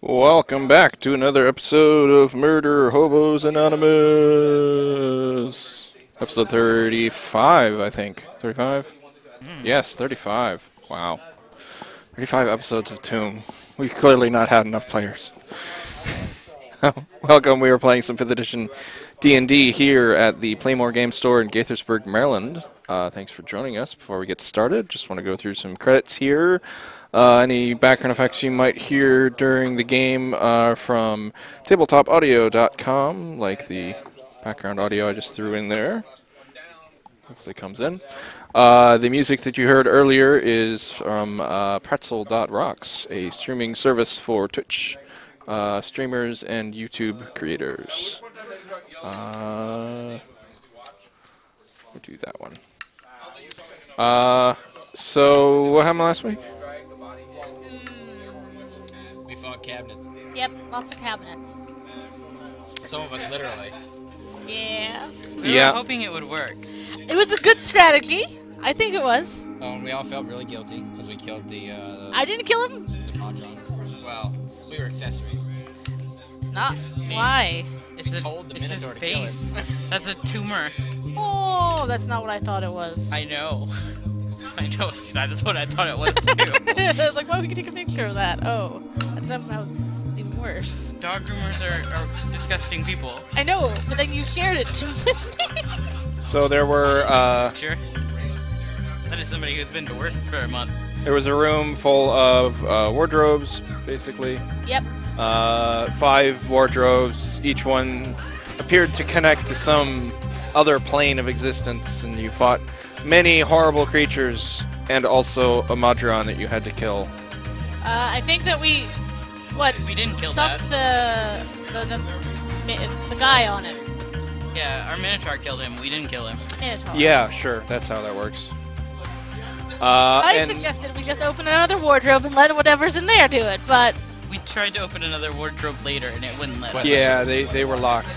Welcome back to another episode of Murderhobos Anonymous. Episode 35, I think. 35? Yes, 35. Wow. 35 episodes of Tomb. We've clearly not had enough players. Welcome, we are playing some 5th edition D&D here at the Playmore Game Store in Gaithersburg, Maryland. Thanks for joining us. Before we get started, just want to go through some credits here. Any background effects you might hear during the game are from tabletopaudio.com, like the background audio I just threw in there. Hopefully it comes in. The music that you heard earlier is from pretzel.rocks, a streaming service for Twitch streamers and YouTube creators. We'll do that one. So, what happened last week? We fought cabinets. Yep, lots of cabinets. Some of us literally. Yeah. We were hoping it would work. It was a good strategy. I think it was. Oh, and we all felt really guilty because we killed the I didn't kill him. the Mahjong. Well, we were accessories. Not. Why? We told the Minotaur to kill face. it. That's a tumor. Oh, that's not what I thought it was. I know. I know. That is what I thought it was too. I was like, why would we take a picture of that? Oh, that's somehow even worse. Dog groomers are disgusting people. I know, but then you shared it with me. So there were, Sure. That is somebody who's been to work for a month. there was a room full of wardrobes, basically. Yep. 5 wardrobes. Each one appeared to connect to some other plane of existence, and you fought many horrible creatures, and also a Madron that you had to kill. I think that we didn't kill sucked the guy on it. Yeah, our Minotaur killed him. We didn't kill him. Minotaur. Yeah, sure, that's how that works. I And suggested we just open another wardrobe and let whatever's in there do it, but We tried to open another wardrobe later and it wouldn't let us. yeah, they were locked.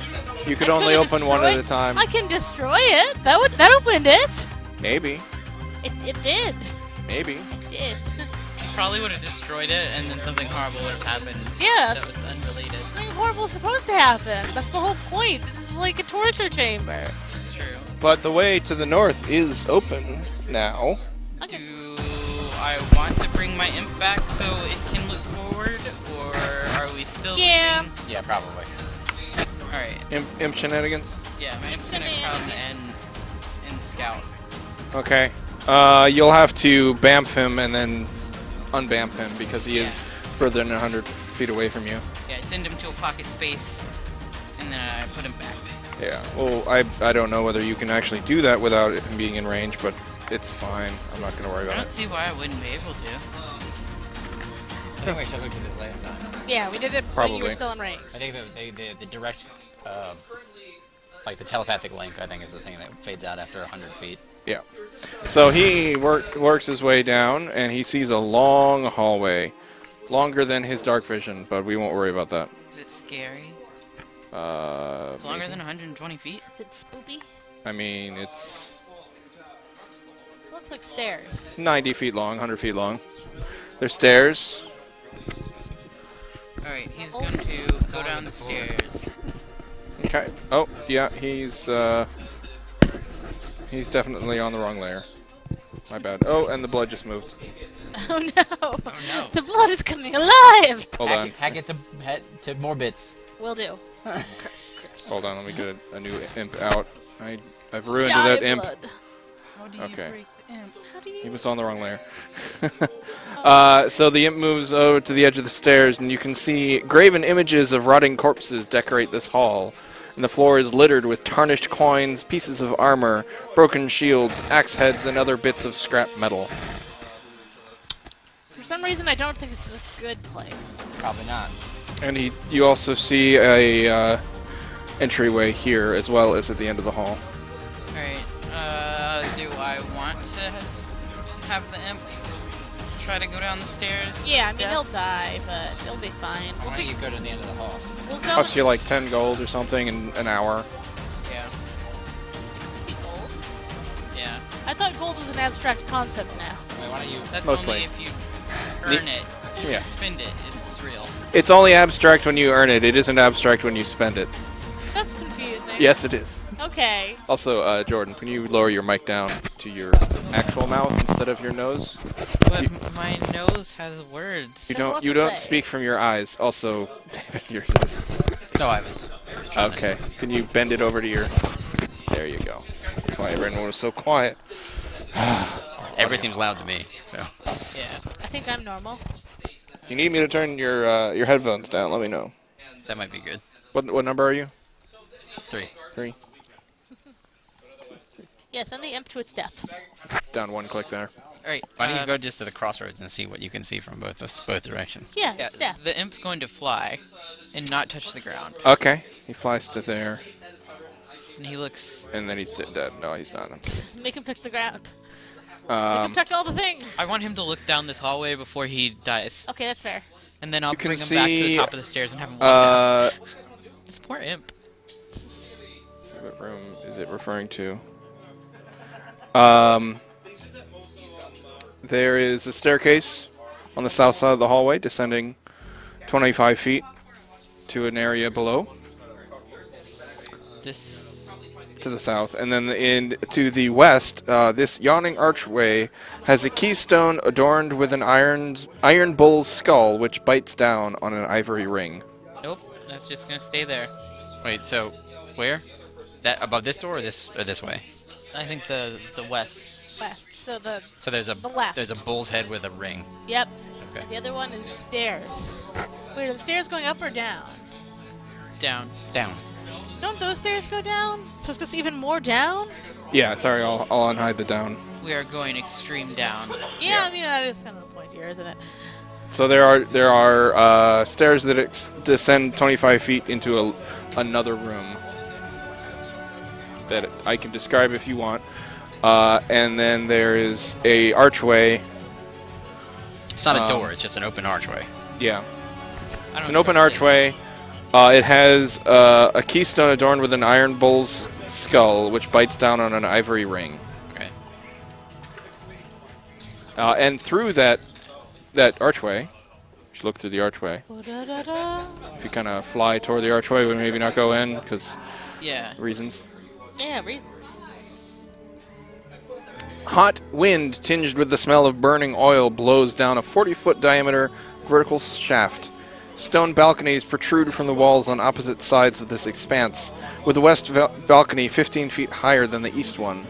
You could I only could've open one at a destroyed- time. I can destroy it. That opened it. Maybe, It did. maybe. It did. Probably would have destroyed it and then something horrible would have happened. Yeah. That was unrelated. Something horrible is supposed to happen. That's the whole point. It's like a torture chamber. It's true. But the way to the north is open now. Okay. Do I want to bring my imp back so it can look forward, or are we still? Yeah. leaving? Yeah, probably. All right. Imp shenanigans. Yeah, my imp's gonna come and scout. Okay. You'll have to bamf him and then unbamf him because he is further than 100 feet away from you. Yeah, I send him to a pocket space, and then I put him back. Yeah. Well, I don't know whether you can actually do that without him being in range, but it's fine. I'm not going to worry I about don't it. see why I wouldn't be able to. I think we actually looked at this last time. Yeah, we did it when you were Probably. still in range. I think the direct, like the telepathic link, I think is the thing that fades out after 100 feet. Yeah. So he works his way down, and he sees a long hallway. Longer than his dark vision, but we won't worry about that. Is it scary? It's longer Maybe. than 120 feet? Is it spoopy? I mean, it's Looks like stairs. 90 feet long, 100 feet long. There's stairs. Alright, he's going to go down the stairs. Okay. Oh, yeah, he's definitely on the wrong layer. My bad. Oh, and the blood just moved. Oh no! Oh no. The blood is coming alive! Hold on. Hack it to more bits. Will do. Hold on, let me get a new imp out. I've ruined Die that imp. blood. How do you Okay. break the imp? How do He you... was on the wrong layer. So the imp moves over to the edge of the stairs, and you can see graven images of rotting corpses decorate this hall. And the floor is littered with tarnished coins, pieces of armor, broken shields, axe heads, and other bits of scrap metal. For some reason, I don't think this is a good place. Probably not. And you also see a entryway here, as well as at the end of the hall. Alright, do I want to have the imp try to go down the stairs? Yeah, I mean, Death? he'll die, but he'll be fine. Why don't you go to the end of the hall? We'll go Costs you like 10 gold or something in an hour. Yeah. see gold. Yeah. I thought gold was an abstract concept now. Wait, why don't you? That's Mostly. only if you earn it. If Yeah. you spend it, it's real. It's only abstract when you earn it. It isn't abstract when you spend it. That's confusing. Yes, it is. Okay. Also, Jordan, can you lower your mic down to your actual mouth instead of your nose? But my nose has words. You Then don't. what You to don't say? speak from your eyes. Also, David, yours is. No, I was trying to- Okay. Can you bend it over to your? There you go. That's why everyone was so quiet. Everybody seems loud to me, so. Yeah. I think I'm normal. If you need me to turn your headphones down, let me know. That might be good. What number are you? 3. 3. Yeah, send the imp to its death. Down 1 click there. Alright. Why don't you go just to the crossroads and see what you can see from both directions? Yeah, Yeah, its death. the imp's going to fly and not touch the ground. Okay. He flies to there, And he looks... and then he's dead. No, he's not. Make him touch the ground. Make him touch all the things. I want him to look down this hallway before he dies. Okay, that's fair. And then I'll You can bring him back to the see, top of the stairs and have him walk down. This poor imp. Let's see what room is it referring to? There is a staircase on the south side of the hallway, descending 25 feet to an area below, This... to the south. And then to the west, this yawning archway has a keystone adorned with an iron bull's skull, which bites down on an ivory ring. Nope, that's just gonna stay there. Wait, so where? That above this door or this way? I think the west. West. So the So there's a left. there's a bull's head with a ring. Yep. Okay. The other one is stairs. Wait, are the stairs going up or down? Down. Down. Don't those stairs go down? So it's just even more down? Yeah, sorry, I'll unhide the down. We are going extreme down. Yeah, I mean that is kind of the point here, isn't it? So there are stairs that descend 25 feet into another room that I can describe if you want. And then there is a archway. It's not a door. It's just an open archway. Yeah, I it's don't an open trust it. archway. It has a keystone adorned with an iron bull's skull, which bites down on an ivory ring. Okay. And through that archway, if you look through the archway, Da-da-da. if you kind of fly toward the archway, but maybe not go in because Yeah. reasons. Yeah, reasons. Hot wind tinged with the smell of burning oil blows down a 40-foot diameter vertical shaft. Stone balconies protrude from the walls on opposite sides of this expanse, with the west balcony 15 feet higher than the east one.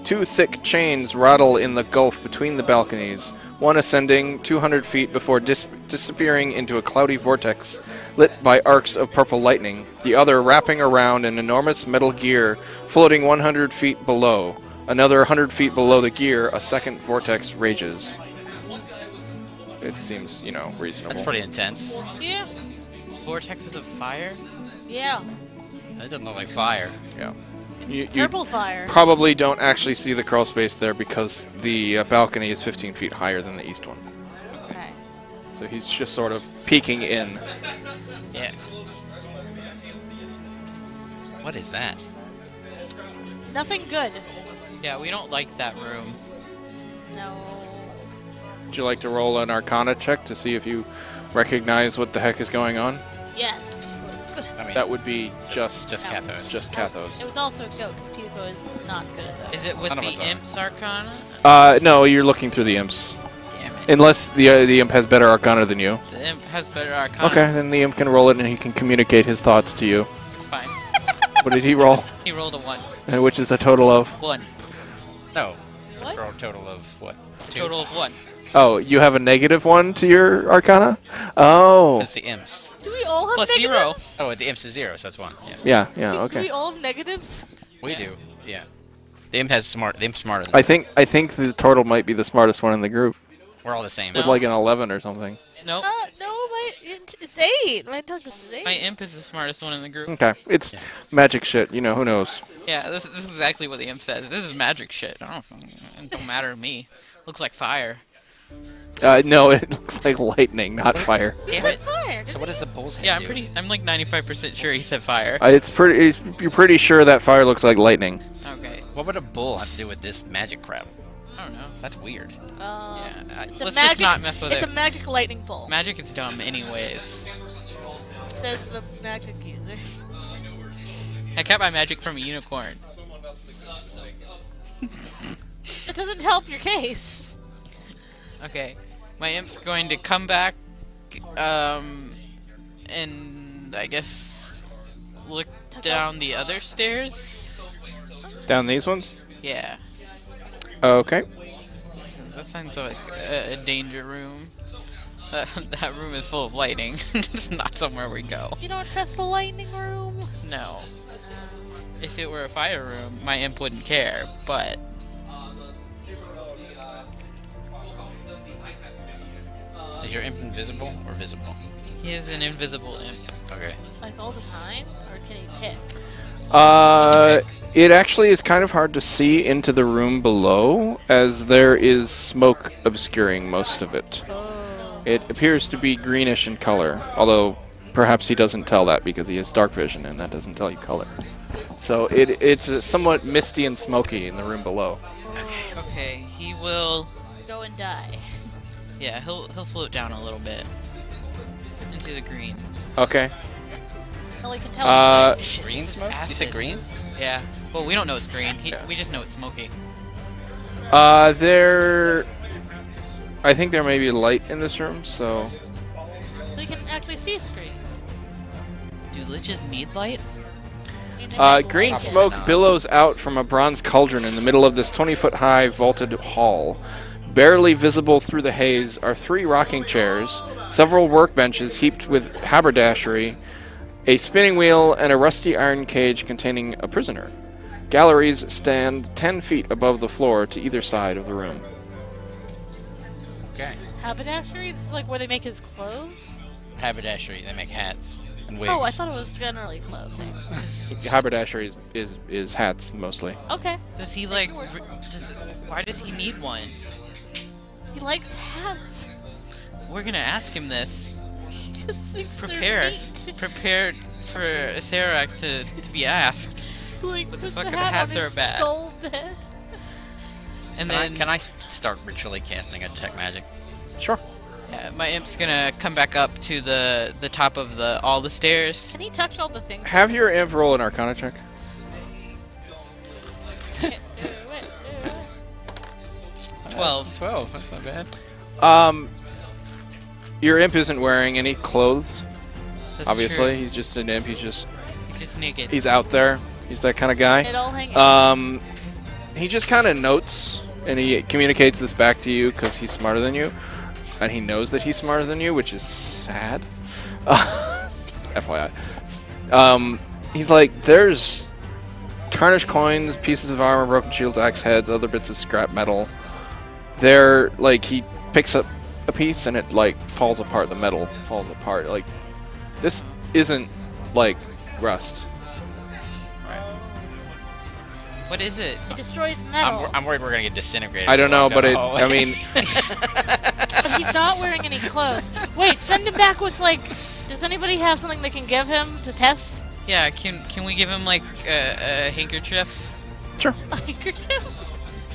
2 thick chains rattle in the gulf between the balconies, one ascending 200 feet before disappearing into a cloudy vortex lit by arcs of purple lightning, the other wrapping around an enormous metal gear floating 100 feet below. Another 100 feet below the gear, a second vortex rages. It seems, reasonable. That's pretty intense. Yeah. Vortexes of fire? Yeah. That doesn't look like fire. Yeah. It's You purple fire. probably don't actually see the crawl space there because the balcony is 15 feet higher than the east one. Okay. So he's just sort of peeking in. Yeah. What is that? Nothing good. Yeah, we don't like that room. No. Would you like to roll an Arcana check to see if you recognize what the heck is going on? Yes. It was good. I mean, That would be just just No. Cathos. just It Cathos. was also a joke because Pico is not good at that. Is it with None of us the are. imp's arcana? No, you're looking through the imps. Damn it. Unless the imp has better Arcana than you. The imp has better arcana. Okay, then the imp can roll it and he can communicate his thoughts to you. It's fine. What did he roll? He rolled a 1. Which is a total of... 1. No. It's What? a total of what? 2. Total of 1. Oh, you have a -1 to your Arcana? Oh. It's the imps. Do we all have Plus 0. negatives? Oh, the imps is 0, so that's 1. Yeah. Yeah, Do okay. we all have negatives? We Yeah. do. Yeah. The imp has smart. The imp's smarter than I think the turtle might be the smartest one in the group. We're all the same. With No. like an 11 or something. Nope. No, it's 8. My intelligence is 8. My imp is the smartest one in the group. Okay. It's Yeah. magic shit, who knows. Yeah, this is exactly what the imp says. This is magic shit. It don't matter to me. Looks like fire. No, it looks like lightning, not fire. He Damn said it. fire. So what does the bull's head Yeah, do? I'm like 95% sure he said fire. You're pretty sure that fire looks like lightning. Okay. What would a bull have to do with this magic crap? I don't know. That's weird. Yeah, Yeah, it's a let's magic, just not mess with it's it. a magic lightning bolt. Magic is dumb anyways. Says the magic user. I kept my magic from a unicorn. It doesn't help your case. Okay, my imp's going to come back, and I guess look down the other stairs. Down these ones? Yeah, Okay. that sounds like a danger room. That room is full of lighting. It's not somewhere we go. You don't trust the lightning room? No. If it were a fire room, my imp wouldn't care, but... Is your imp invisible or visible? He is an invisible imp. Okay. Like all the time? Or can he pick? It actually is kind of hard to see into the room below, as there is smoke obscuring most of it. Oh. It appears to be greenish in color, although perhaps he doesn't tell that because he has dark vision, and that doesn't tell you color. So it's somewhat misty and smoky in the room below. Okay, he will... Go and die. Yeah, he'll float down a little bit. Into the green. Okay. All he can tell is Shit, Green this is smoke? You acid. said green? Yeah. Well, we don't know it's green. Yeah. We just know it's smoky. I think there may be light in this room, so... so you can actually see it's green. Do liches need light? I mean, they have Green light. smoke not. billows out from a bronze cauldron in the middle of this 20-foot-high vaulted hall. Barely visible through the haze are 3 rocking chairs, several workbenches heaped with haberdashery, a spinning wheel, and a rusty iron cage containing a prisoner. Galleries stand 10 feet above the floor to either side of the room. Okay. Haberdashery? This is like where they make his clothes? Haberdashery, they make hats and wigs. Oh, I thought it was generally clothing. Haberdashery is hats, mostly. Okay. Does he like... why does he need one? He likes hats. We're gonna ask him this. He just thinks Prepare. they're neat. Prepare for Serac to be asked. Like, What the puts fuck a are the hat hats on that his are bad? skull bed. And Can I, then can I start ritually casting a detect magic? Sure. yeah, my imp's gonna come back up to the top of all the stairs. Can he touch all the things? Have your imp roll an Arcana check. Do it, do it. 12. 12, that's not bad. Your imp isn't wearing any clothes, That's obviously. true. He's just an imp. He's just naked. he's out there. He's that kind of guy. It all hangs. He just kind of notes, and he communicates this back to you because he's smarter than you, and he knows that he's smarter than you, which is sad. FYI. He's like, there's tarnished coins, pieces of armor, broken shields, axe heads, other bits of scrap metal. They're like, he picks up a piece and it like falls apart. The metal falls apart. Like, this isn't like rust. What is it? It destroys metal. I'm worried we're gonna get disintegrated. I don't know, but it. I I mean, But he's not wearing any clothes. Wait, send him back with like. Does anybody have something they can give him to test? Yeah, can we give him like a handkerchief? sure. A handkerchief?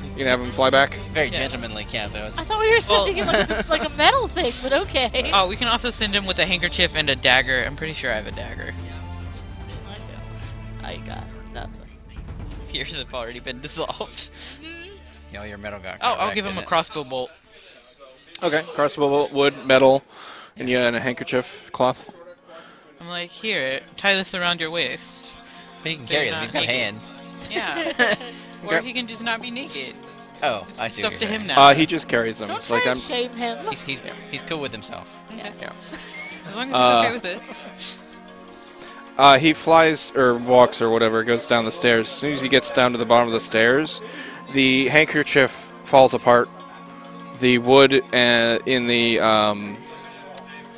You can have him fly back. very Yeah. gentlemanly, Canthos. I thought we were sending him like a metal thing, but okay. Oh, we can also send him with a handkerchief and a dagger. I'm pretty sure I have a dagger. I got nothing. Yours have already been dissolved. You know, your metal got Oh, I'll correct, give him a didn't it? crossbow bolt. Okay. Crossbow, wood, metal, and a handkerchief, cloth. I'm like, here, tie this around your waist. He can They're carry them. not He's got naked. hands. Yeah. Or Okay. he can just not be naked. Oh, I see. It's what up to you're him saying. now. He just carries them. Don't It's try like to I'm. shame him. He's cool with himself. Yeah. Yeah. As long as he's okay with it. He flies or walks or whatever, goes down the stairs. As soon as he gets down to the bottom of the stairs, the handkerchief falls apart. The wood in the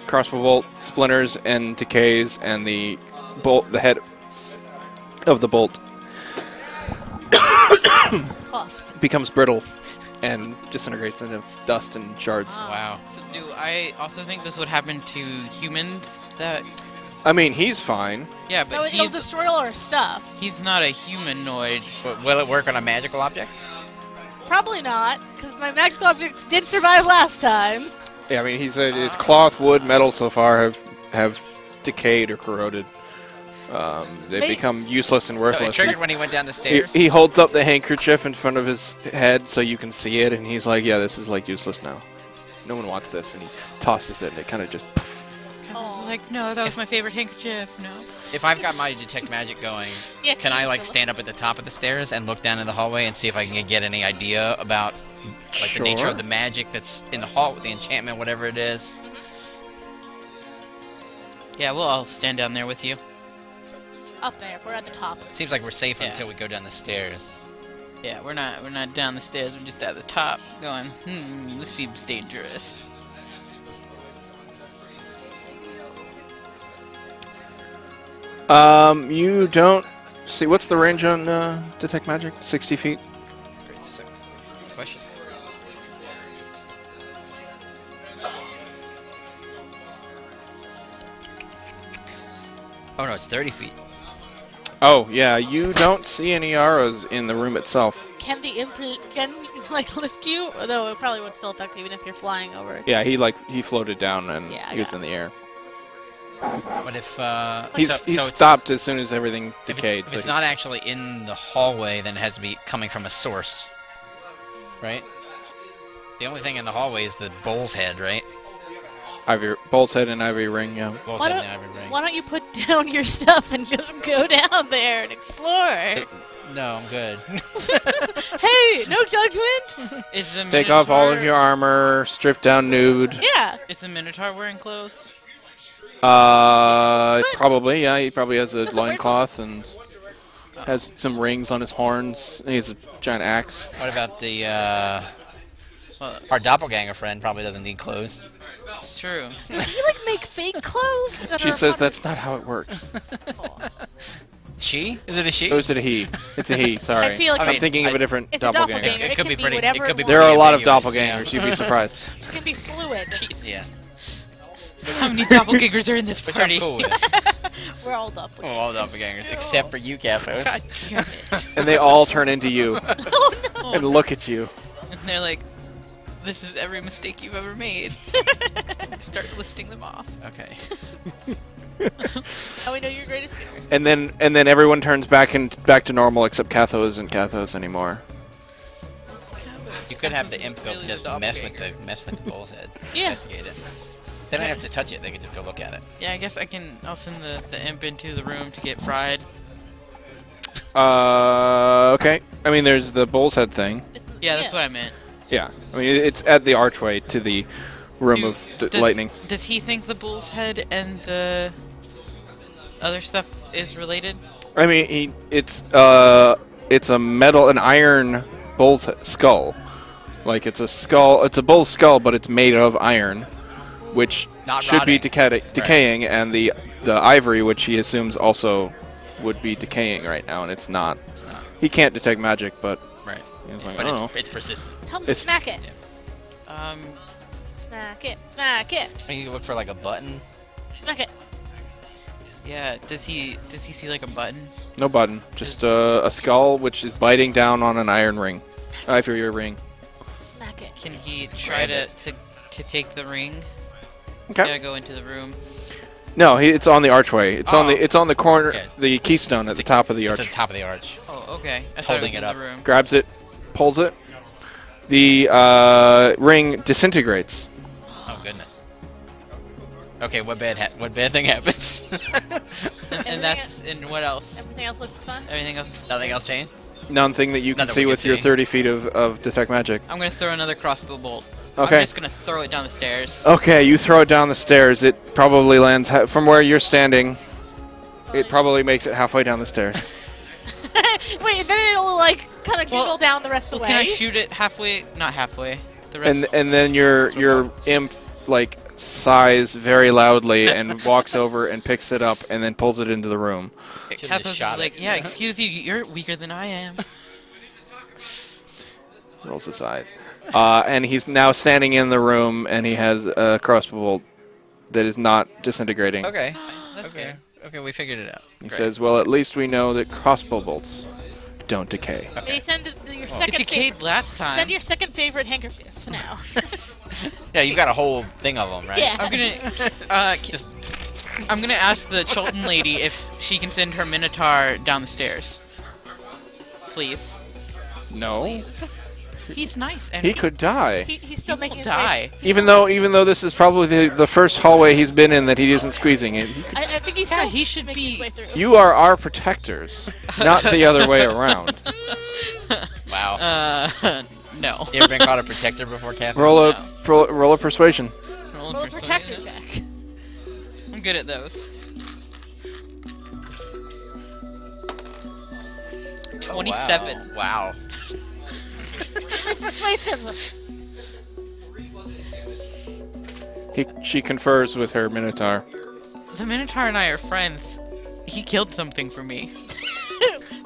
crossbow bolt splinters and decays, and the head of the bolt Coughs. becomes brittle and disintegrates into dust and shards. Wow. So do I also think this would happen to humans? That I mean, he's fine. yeah, So but it'll destroy all our stuff. he's not a humanoid. Will it work on a magical object? Probably not, because my magical objects did survive last time. Yeah, I mean, his cloth, wood, metal so far have decayed or corroded. They May- become useless and So it worthless. triggered when he went down the He, stairs. he holds up the handkerchief in front of his head so you can see it, and he's like, "Yeah, this is like useless now. No one wants this." And he tosses it, and it kind of just. Oh. Like, no, that was my favorite handkerchief. No. If I've got my detect magic going, Yeah, can I like stand up at the top of the stairs and look down in the hallway and see if I can get any idea about like the nature Sure. of the magic that's in the hall, the enchantment, whatever it is? Yeah, we'll all stand down there with you. Up there. We're at the top. Seems like we're safe Yeah. until we go down the stairs. Yeah, we're not down the stairs. We're just at the top, going, this seems dangerous. You don't see what's the range on detect magic? 60 feet. Great question. Oh no, it's 30 feet. Oh yeah, you don't see any arrows in the room itself. Can the imp like lift you? Although it probably would still affect even if you're flying over it. Yeah, he floated down and Yeah, I he was got in the air. But if He's so it's- stopped as soon as everything If, decayed. if so it's he- not actually in the hallway, then it has to be coming from a source, right? The only thing in the hallway is the bull's head, right? Ivy, Bull's Head and Ivy Ring. Yeah. Bull's Why head don't, and the ivory ring. why don't you put down your stuff and just go down there and explore? No, I'm good. Hey, no judgment. Is the Take off all of Minotaur- your armor, strip down nude. Yeah. Is the Minotaur wearing clothes? Probably. Yeah, he probably has a That's a weird loincloth and has some rings on his horns. And he has a giant axe. What about the our doppelganger friend? Probably doesn't need clothes. It's true. Does he like make fake clothes? that She are says fun- that's not how it works. She? Is it a she? Oh, is it a he? It's a he. Sorry. I feel like I'm thinking of a different it's a doppelganger. doppelganger. It could be pretty- whatever it could be There are a lot of ambiguous, doppelgangers. yeah. You'd be surprised. It can be fluid. Yeah. How many doppelgangers are in this Which party? I'm cool with. We're all doppelgangers. Oh, all doppelgangers, except for you, Capos. God damn it. And they all turn into you Oh no. and look at you. And they're like, this is every mistake you've ever made. Start listing them off. Okay. Oh, we know your greatest fear. And then everyone turns back to normal except Cathos isn't Cathos anymore. You could have the imp go Really just the mess with doppelganger. the bull's head. Yeah. Investigate it. They don't have to touch it. They can just go look at it. Yeah, I guess I'll send the imp into the room to get fried. Okay. I mean, there's the bull's head thing. Yeah, that's what I meant. Yeah. I mean, it's at the archway to the room Do- of does- lightning. Does he think the bull's head and the other stuff is related? I mean, it's a an iron bull's skull. Like it's a skull. It's a bull's skull, but it's made of iron, which Not should be rotting. decaying, and the ivory, which he assumes also would be decaying right now, and it's not. It's not. He can't detect magic, but Right. he's like, But I don't know. it's persistent. Tell him to It's- smack it. Yeah. Smack it. Smack it. You look for like a button. Smack it. Yeah. Does he see like a button? No button, just a skull which is biting down on an iron ring. Ivory ring. Smack it. Can he try Grab to take the ring? Okay. Gotta go into the room. No, it's on the archway. It's on Oh. the corner, Yeah. the keystone at the top of the It's arch. at the top of the arch. Oh, okay. I It's thought it was holding in it up. the room. Grabs it, pulls it. The ring disintegrates. Oh goodness. Okay, what bad thing happens? And that's and what else? Everything else looks fun. Everything else. Nothing else changed? Nothing that you can Nothing see we with can your see. 30 feet of detect magic. I'm gonna throw another crossbow bolt. Okay. I'm just gonna throw it down the stairs. Okay, you throw it down the stairs. It probably lands from where you're standing. It probably makes it halfway down the stairs. Wait, then it'll like kind of Well- jiggle down the rest of Well, the can I way. shoot it halfway? Not halfway. The rest. And then your imp like sighs very loudly and walks over and picks it up and then pulls it into the room. Should've just Cathos is shot like, it. yeah, excuse you, you're weaker than I am. Rolls his eyes. And he's now standing in the room and he has a crossbow bolt that is not disintegrating. Okay. That's Okay. Okay, we figured it out. He Great. says, well, at least we know that crossbow bolts don't decay. Maybe send your It second decayed last time. Send your second favorite handkerchief now. Yeah, you got a whole thing of them, right? Yeah. I'm gonna. Just I'm gonna ask the Chilton lady if she can send her Minotaur down the stairs. Please. No. He's nice and He could die. He's still making his die. way. Even though this is probably the first hallway he's been in that he isn't squeezing it. I think he's Yeah, still he should making his be- way through. You are our protectors, not the other way around. Wow. No. You ever been called a protector before, Catherine? Roll a persuasion. Roll Roll a protector persuasion. check. I'm good at those. Oh, 27. Wow. Persuasive. She confers with her Minotaur. The Minotaur and I are friends. He killed something for me.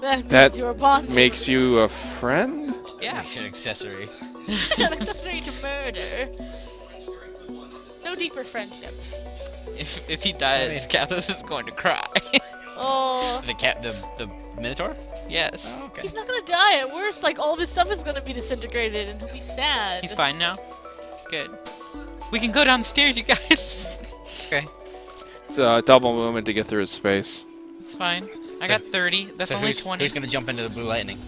That means That you're bonded. makes you a friend? Yeah. Makes you an accessory. An accessory to murder. No deeper friendship. If he dies, Kathos is going to cry. Oh. The Minotaur? Yes. Oh, okay. He's not gonna die. At worst, like, all of his stuff is gonna be disintegrated and he'll be sad. He's fine now. Good. We can go downstairs, you guys. Okay. It's a double movement to get through its space. It's fine. I So- got 30. That's So only who's, 20. who's gonna jump into the blue lightning?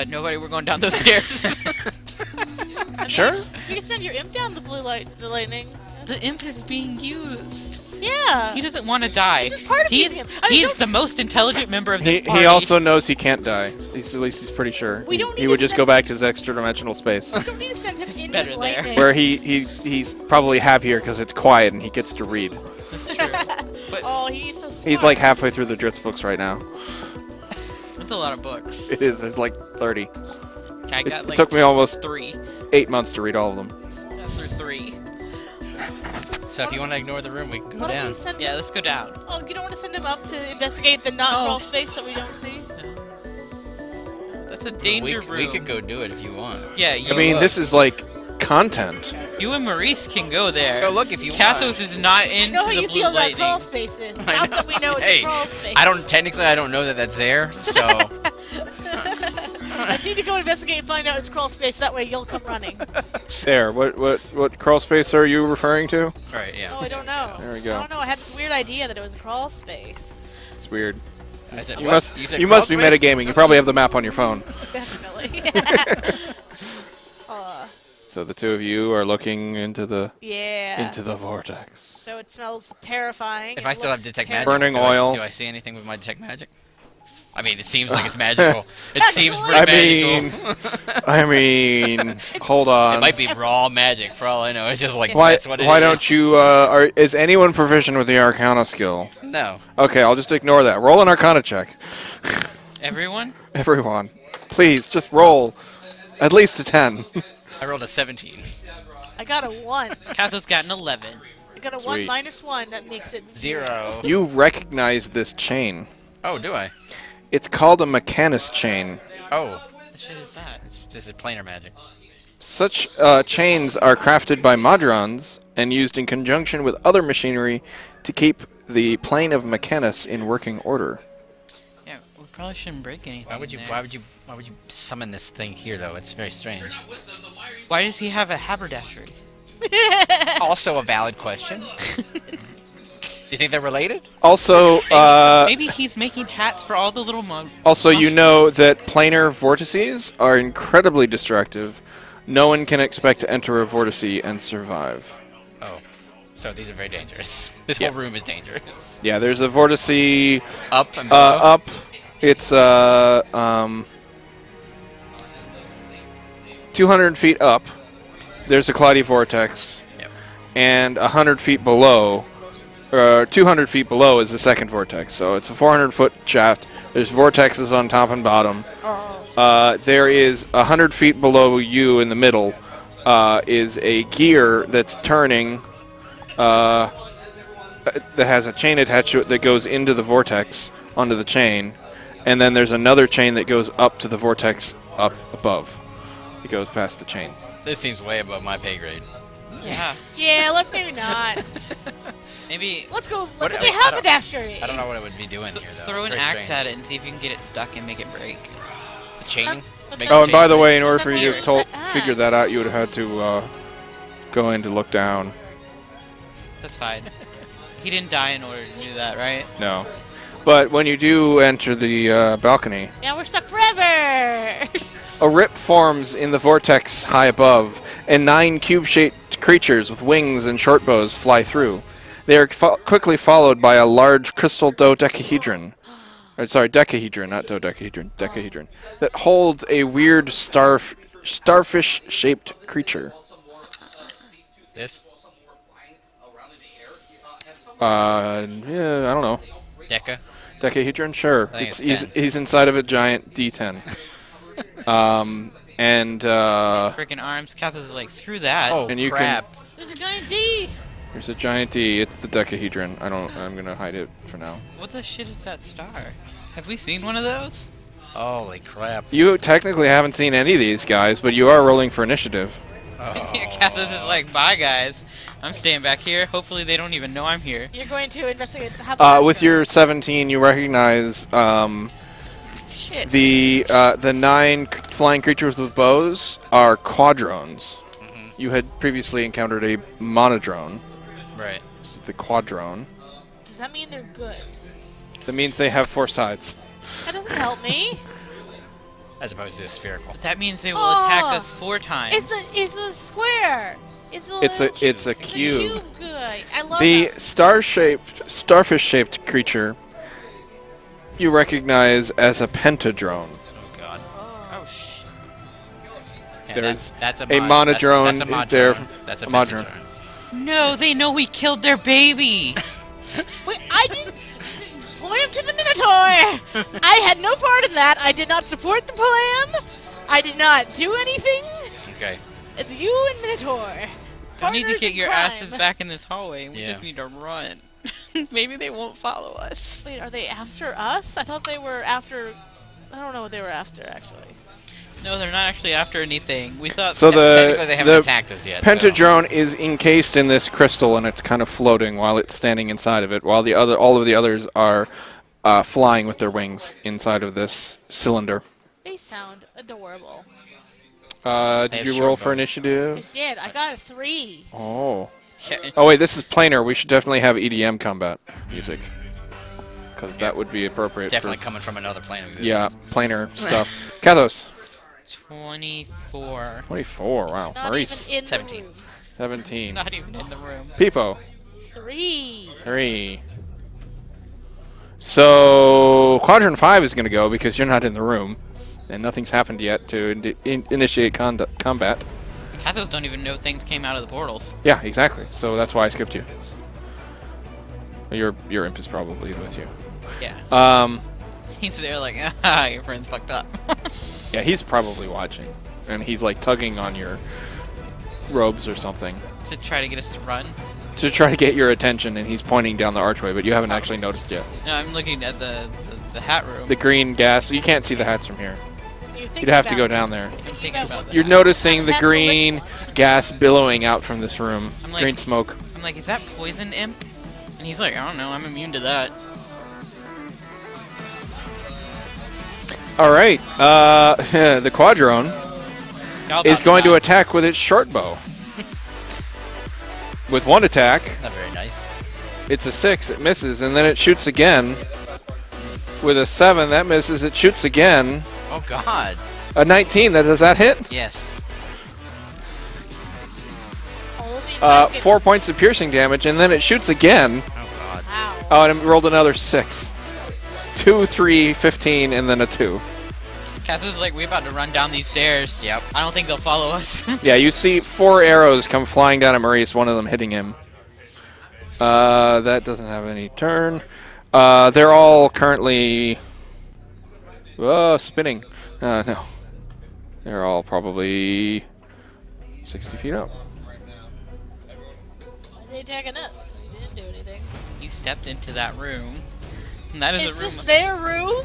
Nobody. We're going down those stairs. I mean, Sure. You can send your imp down the the lightning. The imp is being used. Yeah. He doesn't want to die. This is part of he's using him. I mean, he's don't- the most intelligent member of this party. He also knows he can't die. At least he's pretty sure. We don't need he would to just send go him- back to his extra-dimensional space. You don't need to send him into better the there. lightning. Where he's probably happier because it's quiet and he gets to read. That's true. But Oh, he's so smart. He's like halfway through the Dritz books right now. that's a lot of books. It is. There's like 30. I got It like took me almost 3. 8 months to read all of them. That's through 3. So if you want to ignore the room, we can go Why don't down. you send Yeah, him? let's go down. Oh, you don't want to send him up to investigate the not Oh. crawl space that we don't see? That's a danger room. We could go do it if you want. Yeah, you, I mean, this is like content. you and Maurice can go there. Go look if you want. Kathos is not I into know how the you blue feel about lightning. crawl spaces. I Not know. that we know it's Hey, a crawl space. I don't know that that's there, so I need to go investigate and find out it's crawl space. That way you'll come running. There. What crawl space are you referring to? right, yeah. Oh, I don't know. There we go. I don't know. I had this weird idea that it was a crawl space. It's weird. I said, You what? must said you must be crossway? metagaming. You probably have the map on your phone. Definitely. So the two of you are looking into the Yeah. vortex. So it smells terrifying. If It I still have looks detect terrifying. magic, Burning oil. do I see anything with my detect magic? I mean, it seems like it's magical. It Magical seems oil. pretty magical. I mean, hold on. It might be raw magic for all I know. It's just like Why that's what it is. why don't you? Is anyone proficient with the Arcana skill? No. Okay, I'll just ignore that. Roll an Arcana check. Everyone? Everyone, please just roll at least a 10. I rolled a 17. I got a 1. Kathos got an 11. I got a 1 Sweet. minus 1. That makes it 0. 0. You recognize this chain. Oh, do I? It's called a Mechanist chain. Oh, What shit is that? this is planar magic. Such chains are crafted by Modrons and used in conjunction with other machinery to keep the plane of Mechanus in working order. Yeah, we probably shouldn't break anything. Why would you? there. Why would you summon this thing here though? It's very strange. Why does he have a haberdashery? Also a valid question. Do you think they're related? Also, Maybe he's making hats for all the little also you know that planar vortices are incredibly destructive. No one can expect to enter a vortice and survive. Oh, so these are very dangerous. This Yeah. whole room is dangerous. Yeah, there's a vortice Up and below. up. It's 200 feet up. There's a cloudy vortex, Yep. and 100 feet below, 200 feet below is the second vortex. So it's a 400-foot shaft. There's vortexes on top and bottom. There is 100 feet below you in the middle is a gear that's turning that has a chain attached to it that goes into the vortex onto the chain, and then there's another chain that goes up to the vortex up above. It goes past the chain. This seems way above my pay grade. Yeah. Yeah, maybe not. Maybe Let's go look What- at I the don't- haberdashery. I don't know what it would be doing here though. throw It's an very axe strange. at it and see if you can get it stuck and make it break. A chain. Let's Make go. Oh, a and by chain the break. way, in order for Then you where's to the figure that axe? out, you would have had to go in to look down. That's fine. He didn't die in order to do that, right? No. But when you do enter the balcony, Yeah, we're stuck forever. a rip forms in the vortex high above, and 9 cube-shaped creatures with wings and short bows fly through. They are quickly followed by a large crystal dodecahedron. Decahedron, not dodecahedron. Decahedron. That holds a weird starfish-shaped creature. This? Yeah, I don't know. Deca? Decahedron? Sure. I think it's He's 10. he's inside of a giant D10. Freaking arms. Kathos is like, screw that. Oh, And you crap. There's a giant D. There's a giant D. It's the decahedron. I'm gonna hide it for now. What the shit is that star? Have we seen one of those? Holy crap. You technically haven't seen any of these guys, but you are rolling for initiative. Kathos is like, bye guys. I'm staying back here. Hopefully they don't even know I'm here. You're going to investigate the habitation. With your 17, you recognize Shit. the 9 flying creatures with bows are quadrones. You had previously encountered a monodrone. Right. This is the quadrone. Does that mean they're good? That means they have 4 sides. That doesn't help me. As opposed to a spherical. That means they will attack us 4 times. It's a square. It's a It's a cube. It's a cube guy. I love The that. starfish-shaped creature you recognize as a pentadrone. Oh, God. Oh, shh. Yeah, There's that's a mod- monodrone That's a modrone. there. That's a A modrone. pentadrone. No, they know we killed their baby. Wait, I didn't point him to the Minotaur. I had no part in that. I did not support the plan. I did not do anything. Okay. It's you and Minotaur. You need to Partners get in your crime. asses back in this hallway. We Yeah. just need to run. Maybe they won't follow us. Wait, are they after us? I thought they were after. I don't know what they were after actually. No, they're not actually after anything. We thought. So Technically, they haven't the attacked us yet. so- pentadrone is encased in this crystal, and it's kind of floating while it's standing inside of it, while all of the others are flying with their wings inside of this cylinder. They sound adorable. Did have you short roll for bows. I initiative? did. I got a 3. Oh. Yeah. Oh wait, this is planar. We should definitely have EDM combat music, because that would be appropriate. Definitely for, coming from another plane of existence. yeah, planar stuff. Kathos. 24. 24. Wow. Not Maurice. even in 17. the room. 17. Not even in the room. Pipo. 3. 3. So quadrant 5 is going to go because you're not in the room, and nothing's happened yet to initiate combat. Kathos don't even know things came out of the portals. Yeah, exactly. So that's why I skipped you. Your imp is probably with you. Yeah. He's there like, ah, your friend's fucked up. Yeah, he's probably watching, and he's like tugging on your robes or something To try to get us to run. to try to get your attention, and he's pointing down the archway, but you haven't actually noticed yet. No, I'm looking at the hat room. The green gas. You can't see the hats from here. You'd have to go down there. Thinking about that. You're noticing the That's what green Lich wants. gas billowing out from this room. I'm like- Green smoke. I'm like, is that poison imp? And he's like, I don't know, I'm immune to that. All right. The quadrone Y'all is thought going to that. attack with its short bow. With one attack, Not very nice. it's a 6. It misses, and then it shoots again. With a 7, that misses. It shoots again. Oh, God. A 19. Does that hit? Yes. All of these guys get 4 points of piercing damage, and then it shoots again. Oh, God. Wow. Oh, and it rolled another 6. 2, 3, 15, and then a 2. Kathos is like, we about to run down these stairs. Yep. I don't think they'll follow us. Yeah, you see 4 arrows come flying down at Maurice, one of them hitting him. That doesn't have any turn. They're all currently spinning. No. They're all probably 60 feet up. Why are they attacking us? We didn't do anything. You stepped into that room. And that is Is a room. this their room?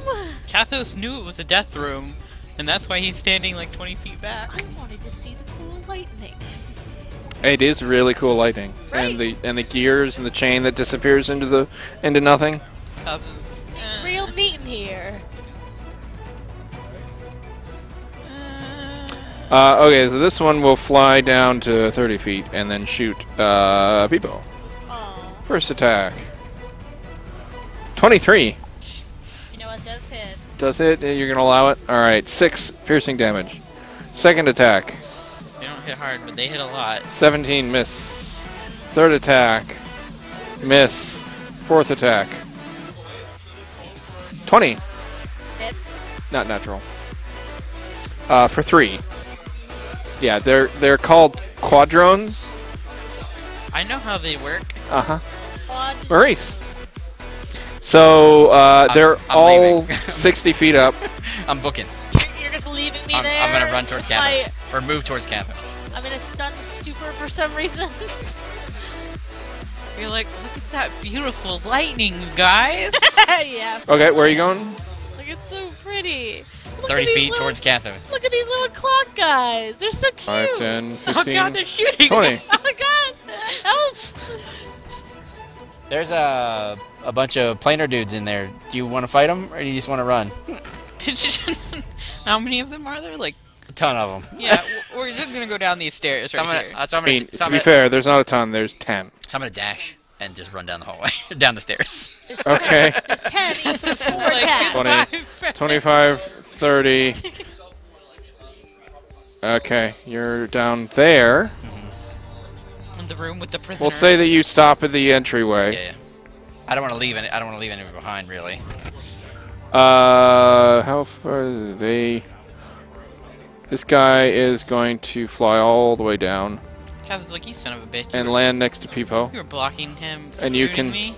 Kathos knew it was a death room. And that's why he's standing like 20 feet back. I wanted to see the cool lightning. It is really cool lighting, Right. and the gears and the chain that disappears into nothing. Kathos, Seems real neat in here. Okay, so this one will fly down to 30 feet and then shoot Peepo. Oh. First attack. 23. You know what does hit? Does it? You're going to allow it? All right. 6 piercing damage. Second attack. They don't hit hard, but they hit a lot. 17, miss. Third attack. Miss. Fourth attack. 20. Hits. Not natural. For 3. Yeah, they're called quadrones. I know how they work. Uh-huh. Quad. Maurice. So they're I'm all leaving. 60 feet up. I'm booking. You're just leaving me I'm there. gonna run towards cabin. Or move towards cabin. I'm in a stunned stupor for some reason. You're like, look at that beautiful lightning, you guys. Yeah. Okay, where are you going? Like, it's so pretty. Look 30 at these feet little- towards Cathos. Look at these little clock guys. They're so cute. 5, 10, 15, Oh god, they're shooting. 20. Oh my god. Help. There's a bunch of planar dudes in there. Do you want to fight them, or do you just want to run? How many of them are there? Like, A ton of them. yeah, we're just gonna go down these stairs So I'm right gonna, here. so I'm I gonna, mean, so to I'm be gonna- fair, there's not a ton. There's 10. so I'm gonna dash and just run down the hallway, down the stairs. Okay. There's 10 each with 4 Like, attacks. 20, 25, 30. Okay, you're down there. In the room with the prisoner. We'll say that you stop at the entryway. Yeah. I don't want to leave any. I don't want to leave anyone behind, really. How far are they? This guy is going to fly all the way down I was like, you son of a bitch. and land next to Peepo. You were blocking him from And you shooting can- me.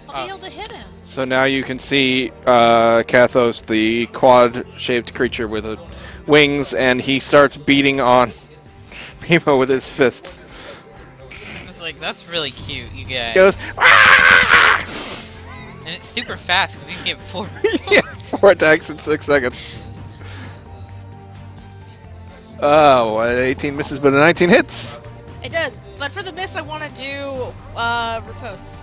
I'll be able to hit him. So now you can see Kathos, the quad-shaped creature with wings, and he starts beating on Peepo with his fists. I was like, that's really cute, you guys. He goes, "Ah!" And it's super fast because you can get 4. Yeah, 4 attacks in 6 seconds. Oh, 18 misses, but a 19 hits. It does. But for the miss, I want to do riposte.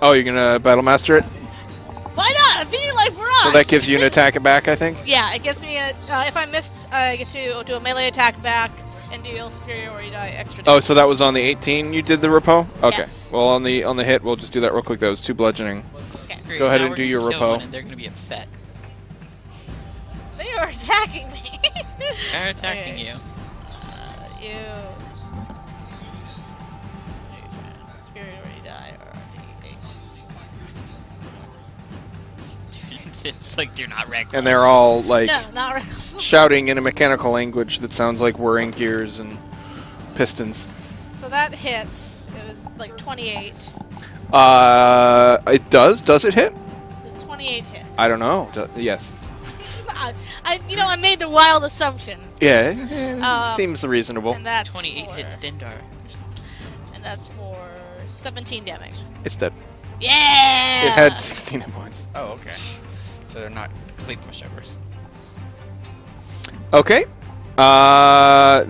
Oh, you're gonna battle master it? Why not? I'm feeling like barrage. So that gives you an attack back, I think. Yeah, it gives me a. If I missed, I get to do a melee attack back and deal superiority die extra. Oh, so that was on the 18 you did the repo? Okay. Yes. Well, on the hit, we'll just do that real quick. That was 2 bludgeoning. Okay. Great, Go ahead now and we're do gonna your kill repo. one and they're gonna be upset. They are attacking me. They're attacking Okay. you. You. Superiority die or It's like you're not reckless. And they're all, like, No, not reckless. shouting in a mechanical language that sounds like whirring gears and pistons. So that hits. It was like 28. It does? Does it hit? Does 28 hit? I don't know. Yes. I made the wild assumption. Yeah, it Um, seems reasonable. And that's 28 for, hits Dindar. And that's for 17 damage. It's dead. Yeah! It had 16 hit points. Oh, okay. So they're not complete pushovers. Okay.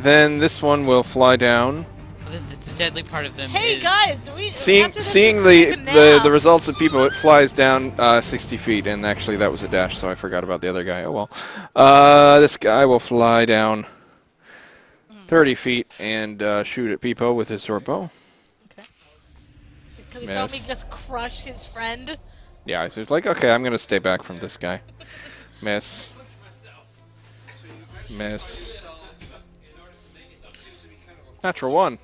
Then this one will fly down. The deadly part of them Hey is... guys, do we Seeing after this, seeing we the, can take a the nap? the results of people, it flies down 60 feet, and actually that was a dash, so I forgot about the other guy. Oh well. This guy will fly down 30 feet and shoot at Peepo with his sword bow. Because he saw me Miss. just crush his friend. Yeah, so it's like, okay, I'm gonna stay back from this guy. Miss. Miss. Natural 1.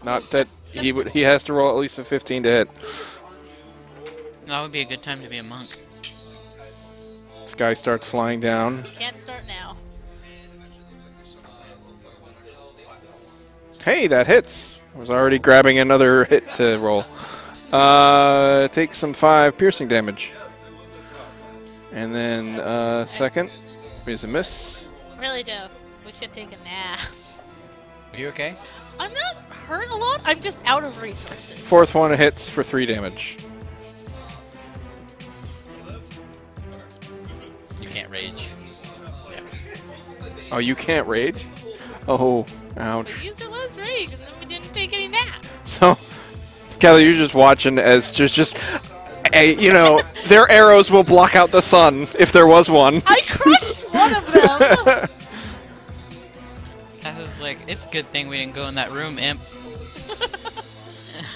Not that he has to roll at least a 15 to hit. That would be a good time to be a monk. This guy starts flying down. Can't start now. Hey, that hits. I was already grabbing another hit to roll. Takes some 5 piercing damage. And then second is a miss. Really do. We should take a nap. Are you okay? I'm not hurt a lot. I'm just out of resources. Fourth one hits for 3 damage. You can't rage. Yeah. Oh, you can't rage? Oh, ouch. We used our last rage, and then we didn't take any nap. So, Kelly, you're just watching as just you know, their arrows will block out the sun if there was one. I crushed one of them. Cass is like, it's a good thing we didn't go in that room, imp.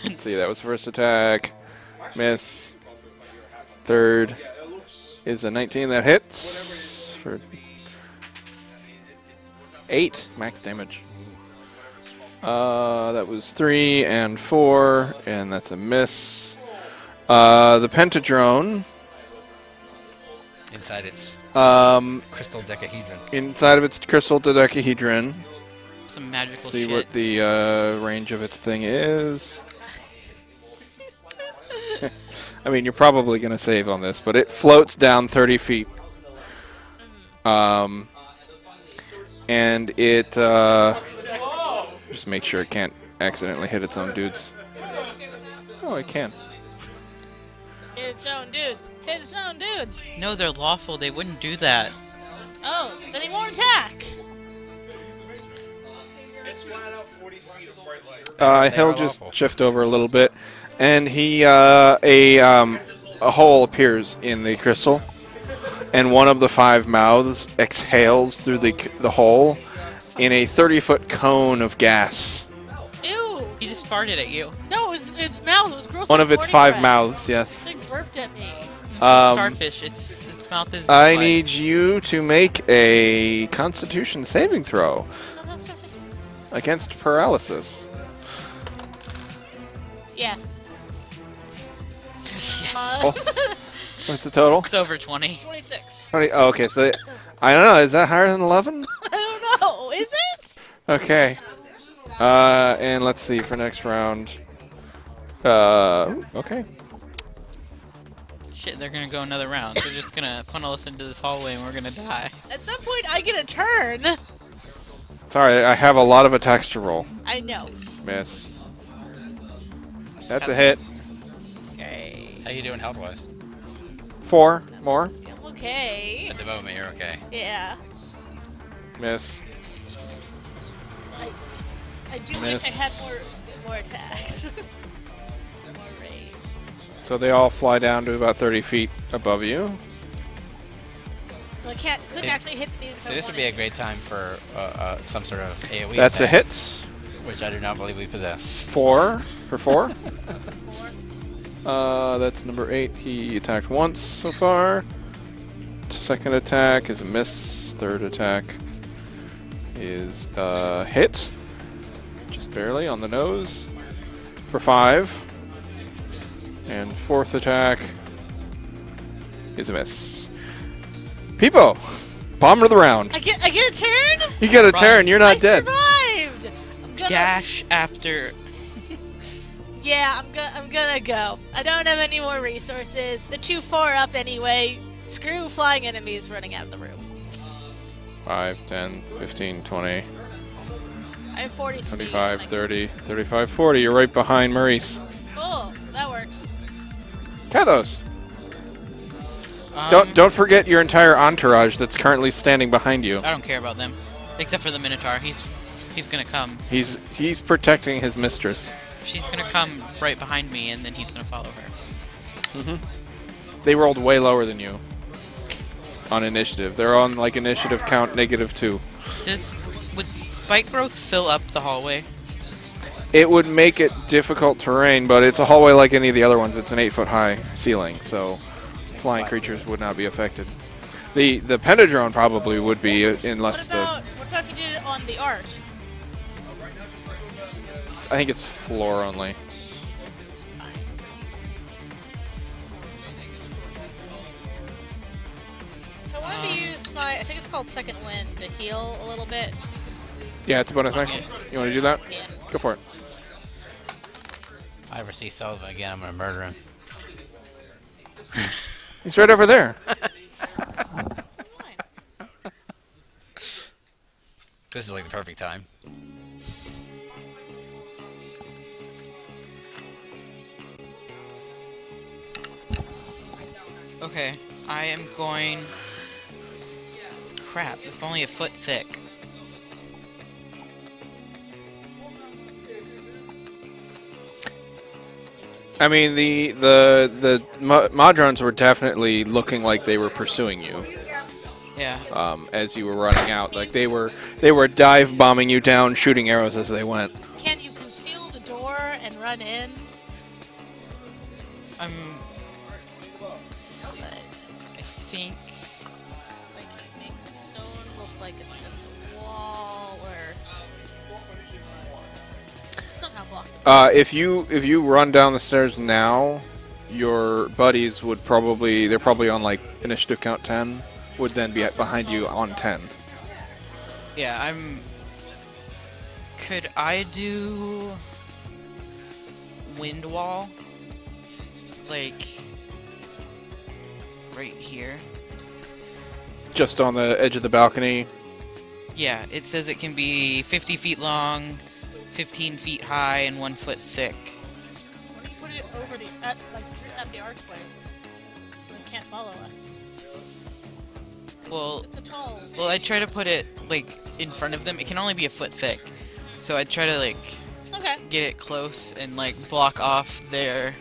Let's see, that was first attack. Miss. Third is a 19 that hits for 8 max damage. That was 3 and 4, and that's a miss. The Pentadrone. Inside its crystal decahedron. Inside of its crystal dodecahedron. Some magical See shit. what the range of its thing is. I mean, you're probably going to save on this, but it floats down 30 feet. And it... just make sure it can't accidentally hit its own dudes. Oh, it can. Hit its own dudes. Hit its own dudes. No, they're lawful. They wouldn't do that. Oh, then he won't attack. It's flat out 40 feet of bright light. He'll just shift over a little bit, and he a hole appears in the crystal, and one of the 5 mouths exhales through the hole in a 30-foot cone of gas. Ew. He just farted at you. No, its mouth was gross. One like of its 40 5 breath. mouths, yes. It burped at me. Starfish. Its mouth is. I blood. need you to make a Constitution saving throw against paralysis. Yes. Oh. What's the total? It's over 20. 26. 20. Oh, okay, so I don't know. Is that higher than 11? I don't know. Is it? Okay. And let's see for next round. Okay. Shit, they're gonna go another round. They're just gonna funnel us into this hallway and we're gonna die. At some point, I get a turn. Sorry, I have a lot of attacks to roll. I know. Miss. That's a hit. Okay. How you doing health-wise? 4 more. I'm okay. At the moment, you're okay. Yeah. Miss. I do Miss. wish I had more attacks. More rage. So they all fly down to about 30 feet above you. So I couldn't actually hit me. So this would be a great time for some sort of AoE That's a attack, hit. which I do not believe we possess. 4 for 4. That's number 8. He attacked once so far. Second attack is a miss. Third attack is a hit. Just barely on the nose. For 5. And fourth attack is a miss. Peepo! Bomber of the round. I get a turn. You get a turn. You're not I dead. survived. I'm gonna, Dash after. Yeah, I'm gonna go. I don't have any more resources. They're too far up anyway. Screw flying enemies running out of the room. 5, 10, 15, 20, I have 40 speed. 25, 30, 35, 40. You're right behind Maurice. Cool. That works. Kathos. Don't forget your entire entourage that's currently standing behind you. I don't care about them, except for the Minotaur. He's gonna come. He's protecting his mistress. She's gonna come right behind me, and then he's gonna follow her. They rolled way lower than you on initiative. They're on like initiative count -2. Would spike growth fill up the hallway? It would make it difficult terrain, but it's a hallway like any of the other ones. It's an 8-foot high ceiling, so flying creatures would not be affected. The Pentadrone probably would be unless What about if you did it on the art? I think it's floor only. If I wanted to use my, I think it's called Second Wind to heal a little bit. Yeah, it's a bonus action. You want to do that? Yeah. Go for it. If I ever see Sullivan again, I'm going to murder him. He's right over there. Fine. This is like the perfect time. Okay, I am going. Crap, it's only a foot thick. I mean, the Modrons were definitely looking like they were pursuing you. Yeah. As you were running out, like they were dive bombing you down, shooting arrows as they went. Can't you conceal the door and run in? think. Like, make the stone look like it's against the wall, or somehow block the If you run down the stairs now, your buddies would they're probably on like initiative count 10, would then be behind you on 10. Yeah, Could I do wind wall? Like right here? Just on the edge of the balcony. Yeah, it says it can be 50 feet long, 15 feet high, and 1 foot thick. What if you put it over at the archway, so they can't follow us? Well, It's a tall. well, I try to put it like in front of them. It can only be a foot thick, so I try to like Okay. get it close and like block off there.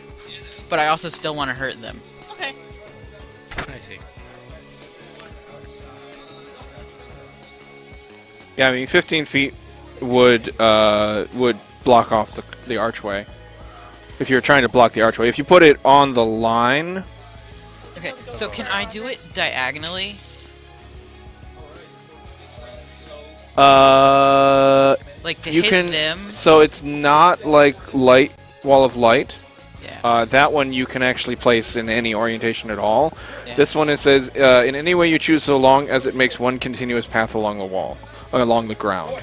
But I also still want to hurt them. Okay. I see. Yeah, I mean 15 feet would block off the archway. If you're trying to block the archway, if you put it on the line, Okay, so can I do it diagonally? Like to you hit can. them? So it's not like wall of light. Yeah. That one you can actually place in any orientation at all. Yeah. This one, it says, in any way you choose so long as it makes one continuous path along the wall, along the ground.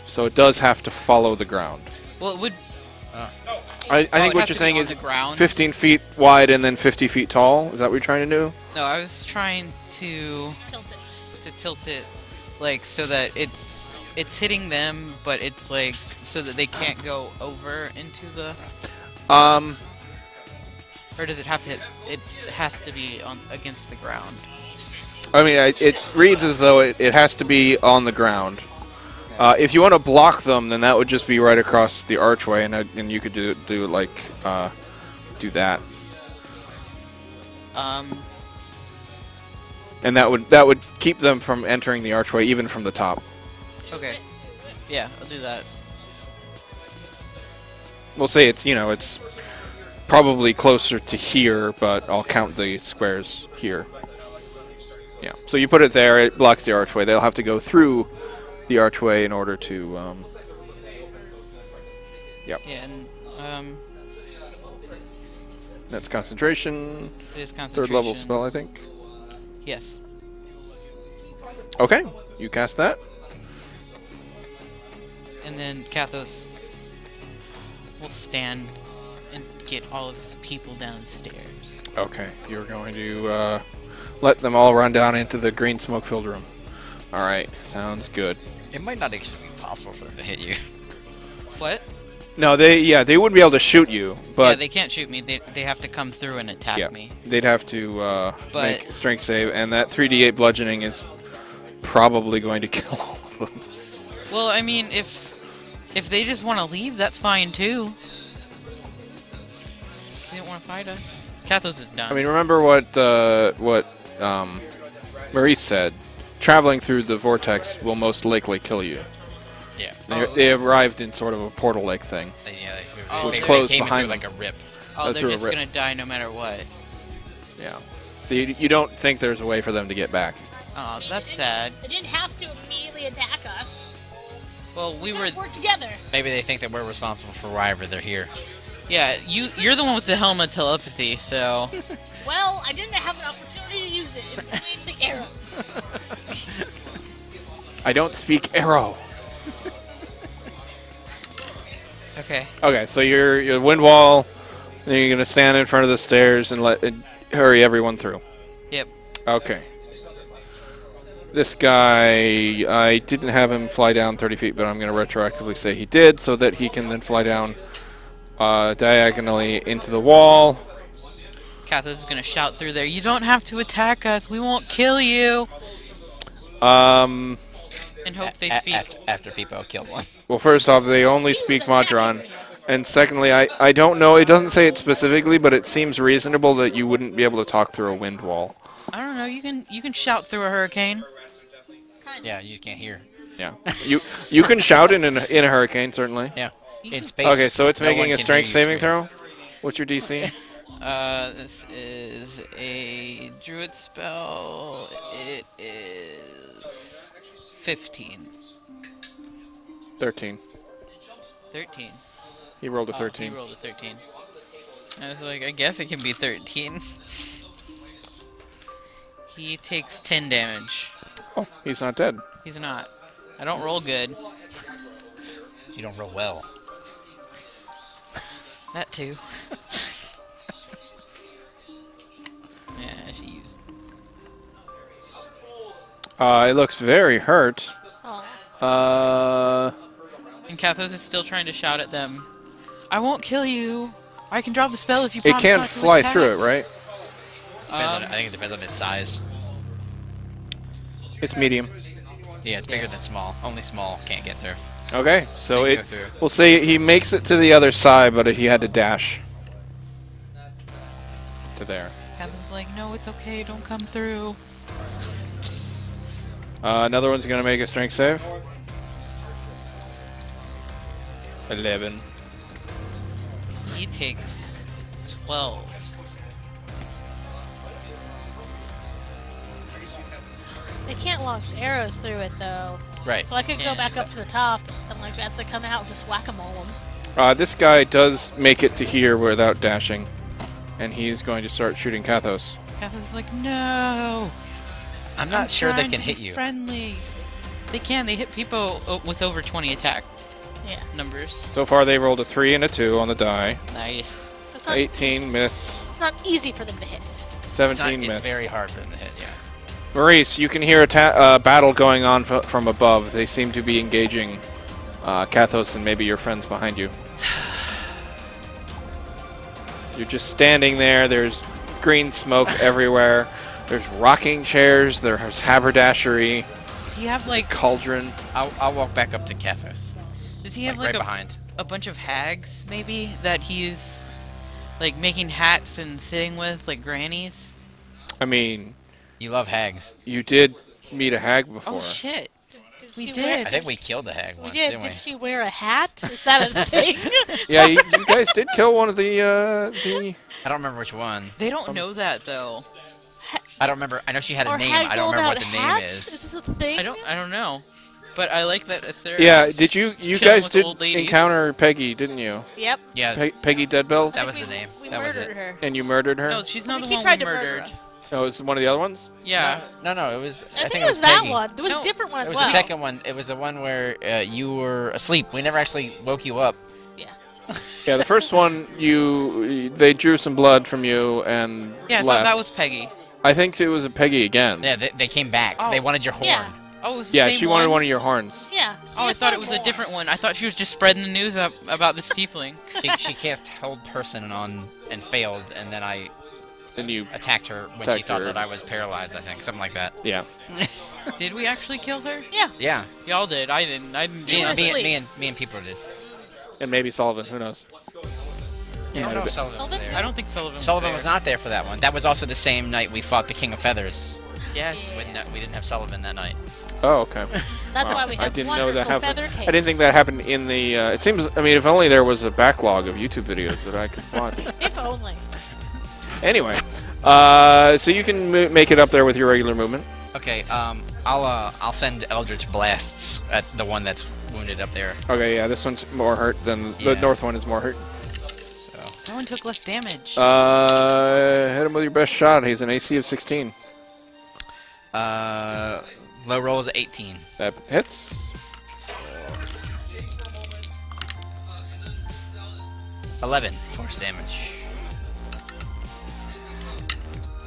So it does have to follow the ground. Well, it would. I it think what has you're to be saying on is the ground. 15 feet wide and then 50 feet tall. Is that what you're trying to do? No, I was trying to tilt it, like so that it's hitting them, but it's like so that they can't go over into the. Or does it have to? It has to be on against the ground. I mean, it reads as though it has to be on the ground. If you want to block them, then that would just be right across the archway, and you could do that. And that would keep them from entering the archway, even from the top. Okay. Yeah, I'll do that. We'll say it's probably closer to here, but I'll count the squares here. Yeah. So you put it there; it blocks the archway. They'll have to go through the archway in order to. Yep. Yeah, and That's concentration. it is concentration. Third level spell, I think. Yes. Okay, you cast that. And then Kathos will stand and get all of his people downstairs. Okay, you're going to let them all run down into the green smoke-filled room. All right, sounds good. It might not actually be possible for them to hit you. What? No, they wouldn't be able to shoot you, Yeah, but they can't shoot me. They have to come through and attack me. they'd have to But- make a strength save, and that 3d8 bludgeoning is probably going to kill all of them. Well, I mean, if they just want to leave, that's fine too. They don't want to fight us. Kathos is done. I mean, remember what Maurice said. Traveling through the vortex will most likely kill you. Yeah. They arrived in sort of a portal-like thing. Oh, They it's closed came behind through them. like a rip. oh, that's they're through a just rip. gonna die no matter what. Yeah. You don't think there's a way for them to get back. Oh, that's sad. They didn't have to immediately attack us. Well, we were. Work together. Maybe they think that we're responsible for wherever they're here. Yeah, you're the one with the helmet telepathy, so. Well, I didn't have an opportunity to use it in between the arrows. I don't speak arrow. Okay. Okay, so you're wind wall, and you're gonna stand in front of the stairs and hurry everyone through. Yep. Okay. This guy, I didn't have him fly down 30 feet, but I'm gonna retroactively say he did, so that he can then fly down diagonally into the wall. Kathos is gonna shout through there. You don't have to attack us. We won't kill you. And hope they speak. After people killed one. Well, first off, they only speak Madron. And secondly, I don't know, it doesn't say it specifically, but it seems reasonable that you wouldn't be able to talk through a wind wall. I don't know. You can shout through a hurricane. Yeah, you just can't hear. Yeah. You can shout in a hurricane, certainly. Yeah. In space. Okay, so it's no making one a can strength hear you saving scream. throw? What's your DC? This is a druid spell. It is 15. 13. 13. He rolled a Oh, 13. he rolled a 13. I was like, I guess it can be 13. He takes 10 damage. Oh, he's not dead. He's not. I don't roll good. You don't roll well. That too. Yeah, she used. Oh. It looks very hurt. And Kathos is still trying to shout at them. I won't kill you. I can drop the spell if you It promise can't not to fly attack. through it, right? I think it depends on its size. It's medium. Yeah, it's bigger than small. Only small can't get there. Okay, so you it. go through. We'll say he makes it to the other side, but he had to dash to there. Kathos is like, no, it's okay. Don't come through. Another one's gonna make a strength save. 11. He takes 12. They can't launch arrows through it though. Right. So I could Yeah. go back up to the top and like as they come out, just whack-a-mole them. This guy does make it to here without dashing, and he's going to start shooting Kathos. Kathos is like, no. I'm not sure they trying can to hit be you. Friendly. They can. They hit people with over 20 attack Yeah. numbers. So far, they rolled a 3 and a 2 on the die. Nice. So it's not, 18 miss. it's not easy for them to hit. It's, 17 not, miss. it's very hard for them to hit, yeah. Maurice, you can hear a battle going on from above. They seem to be engaging Kathos and maybe your friends behind you. You're just standing there. There's green smoke everywhere. There's rocking chairs. There's haberdashery. Does he have like? Cauldron. I'll walk back up to Kathos. Does he have like right a, behind. a bunch of hags maybe that he's like making hats and sitting with like grannies? I mean, You love hags. you did meet a hag before. Oh shit! Did We she did. wear- I think we killed the hag We once, did. didn't we? Did she wear a hat? Is that a thing? Yeah, you guys did kill one of the I don't remember which one. They don't know that though. I don't remember. I know she had a Are name. hags I don't all remember what about the hats? name is. Is this a thing? I don't know. But I like that Sarah. Yeah, did you chilling guys with did old ladies. encounter Peggy, didn't you? Yep. Yeah, Peggy Deadbells? that was the name. We That was murdered it. her. And you murdered her? No, she's I not think the she one tried we to murder murdered. us. Oh, it was one of the other ones? Yeah. No, it was. I think it was that Peggy. one. There was No, a different one It as was well. the second one. It was the one where you were asleep. We never actually woke you up. Yeah. Yeah, the first one, they drew some blood from you and Yeah, I left. thought that was Peggy. I think it was a Peggy again. Yeah, they came back. Oh. They wanted your horn. Yeah. Oh, it was the Yeah, same she wanted one of your horns. Yeah. Oh, I thought it was a different one. I thought she was just spreading the news up about this tiefling. She cast Held Person on and failed, and then I And you, attacked her when she Attacked thought her. that I was paralyzed, I think. Something like that. yeah. Did we actually kill her? Yeah. Yeah. Y'all did. I didn't. I didn't do You were nothing. asleep. Me and people did. And maybe Sullivan, who knows? I don't know if Sullivan was Sullivan? there. I don't think Sullivan. Sullivan was was there. not there for that one. That was also the same night we fought the King of Feathers. Yes. We didn't have Sullivan that night. Oh, okay. That's Wow, why we have I didn't wonderful know that happened. feather cakes. I didn't think that happened in the, it seems, I mean, if only there was a backlog of YouTube videos that I could watch. If only. Anyway, so you can make it up there with your regular movement. Okay. I'll send Eldritch Blasts at the one that's wounded up there. Okay, yeah, this one's more hurt than Yeah. the north one is more hurt. That one took less damage. Hit him with your best shot. He's an AC of 16. Low roll is 18. That hits. 11 force damage.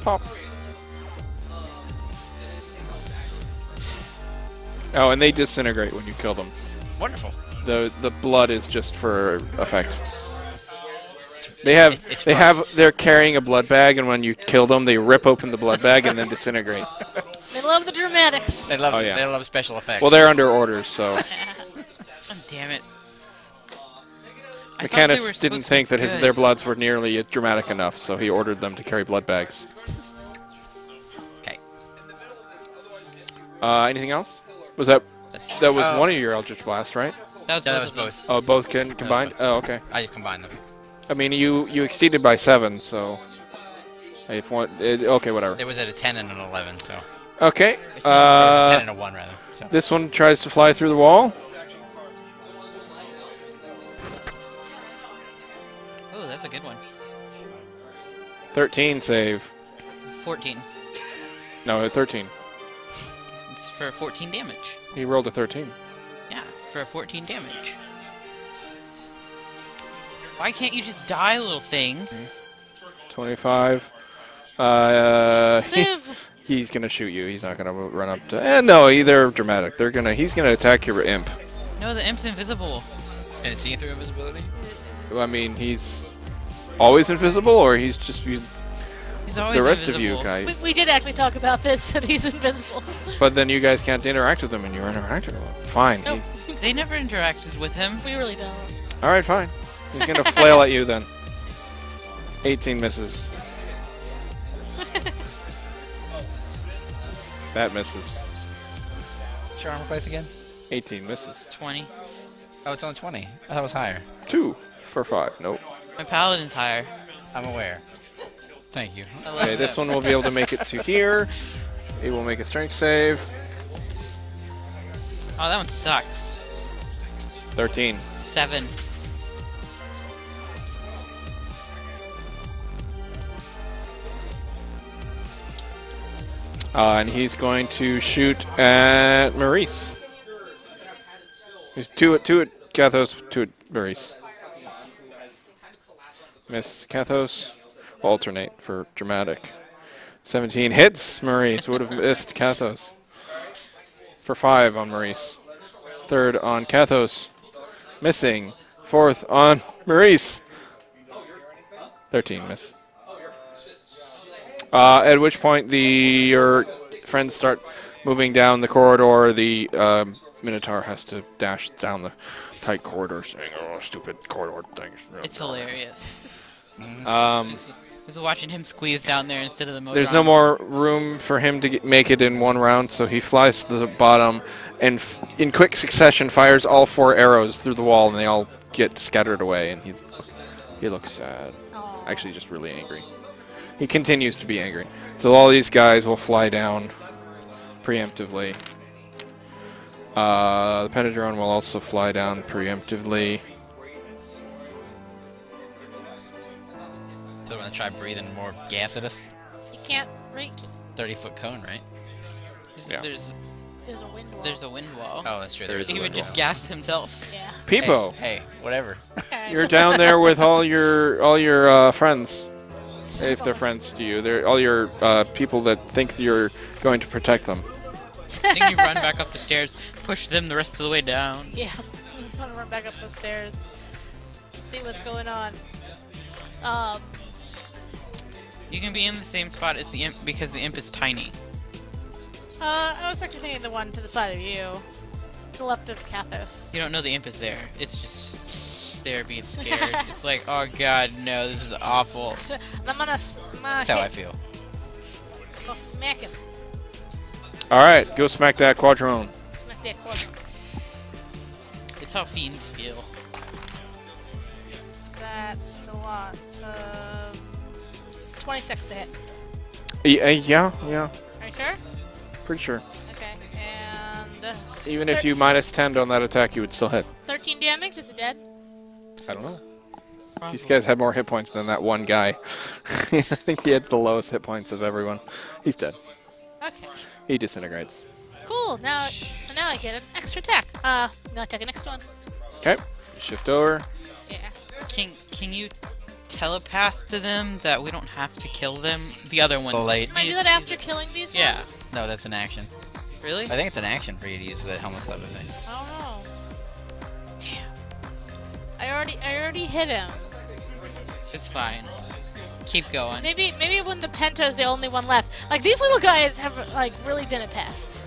Pop. Oh, and they disintegrate when you kill them. Wonderful. The blood is just for effect. They have It's they're carrying a blood bag, and when you kill them, they rip open the blood bag and then disintegrate. They love the dramatics. They love Oh, yeah. they love special effects. Well, they're under orders, so Oh, damn it. I thought they were Mechanus supposed didn't to be think that good. their bloods were nearly dramatic enough, so he ordered them to carry blood bags. Okay. Anything else? Was that That's, one of your Eldritch Blast, right? That was, that both was of them. both. Oh, both can combined. Oh, okay. I combined them. I mean, you exceeded by 7, so if one, okay, whatever. It was at a 10 and an 11, so. Okay. It was a 10 and a 1, rather. So. This one tries to fly through the wall. Oh, that's a good one. 13 save. 14. No, 13. It's for 14 damage. He rolled a 13. Yeah, for 14 damage. Why can't you just die, little thing? 25. Live. He's gonna shoot you. He's not gonna run up to. No, they're dramatic. He's gonna attack your imp. No, the imp's invisible. And it's see-through invisibility? I mean, he's always invisible, or he's He's always the rest invisible. of you guys. We did actually talk about this, that he's invisible. But then you guys can't interact with him, and you're interacting with him. Fine. Nope. They never interacted with him. We really don't. All right, fine. He's gonna flail at you then. 18 misses. That misses. What's your armor place again? 18 misses. 20. Oh, it's on 20. I thought it was higher. 2 for 5. Nope. My paladin's higher. I'm aware. Thank you. I love Okay, this that. one will be able to make it to here. It will make a strength save. Oh, that one sucks. 13. 7. And he's going to shoot at Maurice. He's 2 at Kathos, 2 at Maurice. Miss Kathos. Alternate for dramatic. 17 hits Maurice. Would have missed Kathos. For 5 on Maurice. 3rd on Kathos. Missing. 4th on Maurice. 13 miss. At which point your friends start moving down the corridor. The Minotaur has to dash down the tight corridor saying, "Oh, stupid corridor things." It's hilarious. Just watching him squeeze down there instead of the motor. There's no more room for him to make it in one round, so he flies to the bottom and in quick succession fires all 4 arrows through the wall, and they all get scattered away, and he looks sad. Aw. Actually, just really angry. He continues to be angry. So all these guys will fly down preemptively. The Pentadrone will also fly down preemptively. So we're going to try breathing more gas at us? You can't reach. 30-foot cone, right? Yeah. There's a wind wall. There's a wind wall. Oh, that's true. There is a He would wind just wall. gas himself. Yeah. Peepo, Hey, whatever. Okay. you're down there with all your friends. If they're friends to you, they're all your people that think you're going to protect them. I think you run back up the stairs, push them the rest of the way down. Yeah. I'm gonna run back up the stairs. See what's going on. You can be in the same spot as the imp because the imp is tiny. I was actually thinking the one to the side of you. To the left of Kathos. You don't know the imp is there. It's just there being scared. It's like, oh god, no, this is awful. I'm gonna That's how I feel. Go smack him. All right, go smack that Quadrone. Smack that quadrant. It's how fiends feel. That's a lot. 26 to hit. Yeah, Are you sure? pretty sure. Okay. And Even if you -10 on that attack, you would still hit. 13 damage. Is it dead? I don't know. These guys had more hit points than that one guy. I think he had the lowest hit points of everyone. He's dead. Okay. He disintegrates. Cool. So now I get an extra attack. I'm gonna take the next one. Okay. Shift over. Yeah. Can you telepath to them that we don't have to kill them? The other ones. Late. Can I do that after killing these Yeah. ones? No, that's an action. Really? I think it's an action for you to use the helmet lever thing. I don't know. Damn. I already hit him. It's fine. Keep going. Maybe when the Pento's the only one left. Like these little guys have like really been a pest.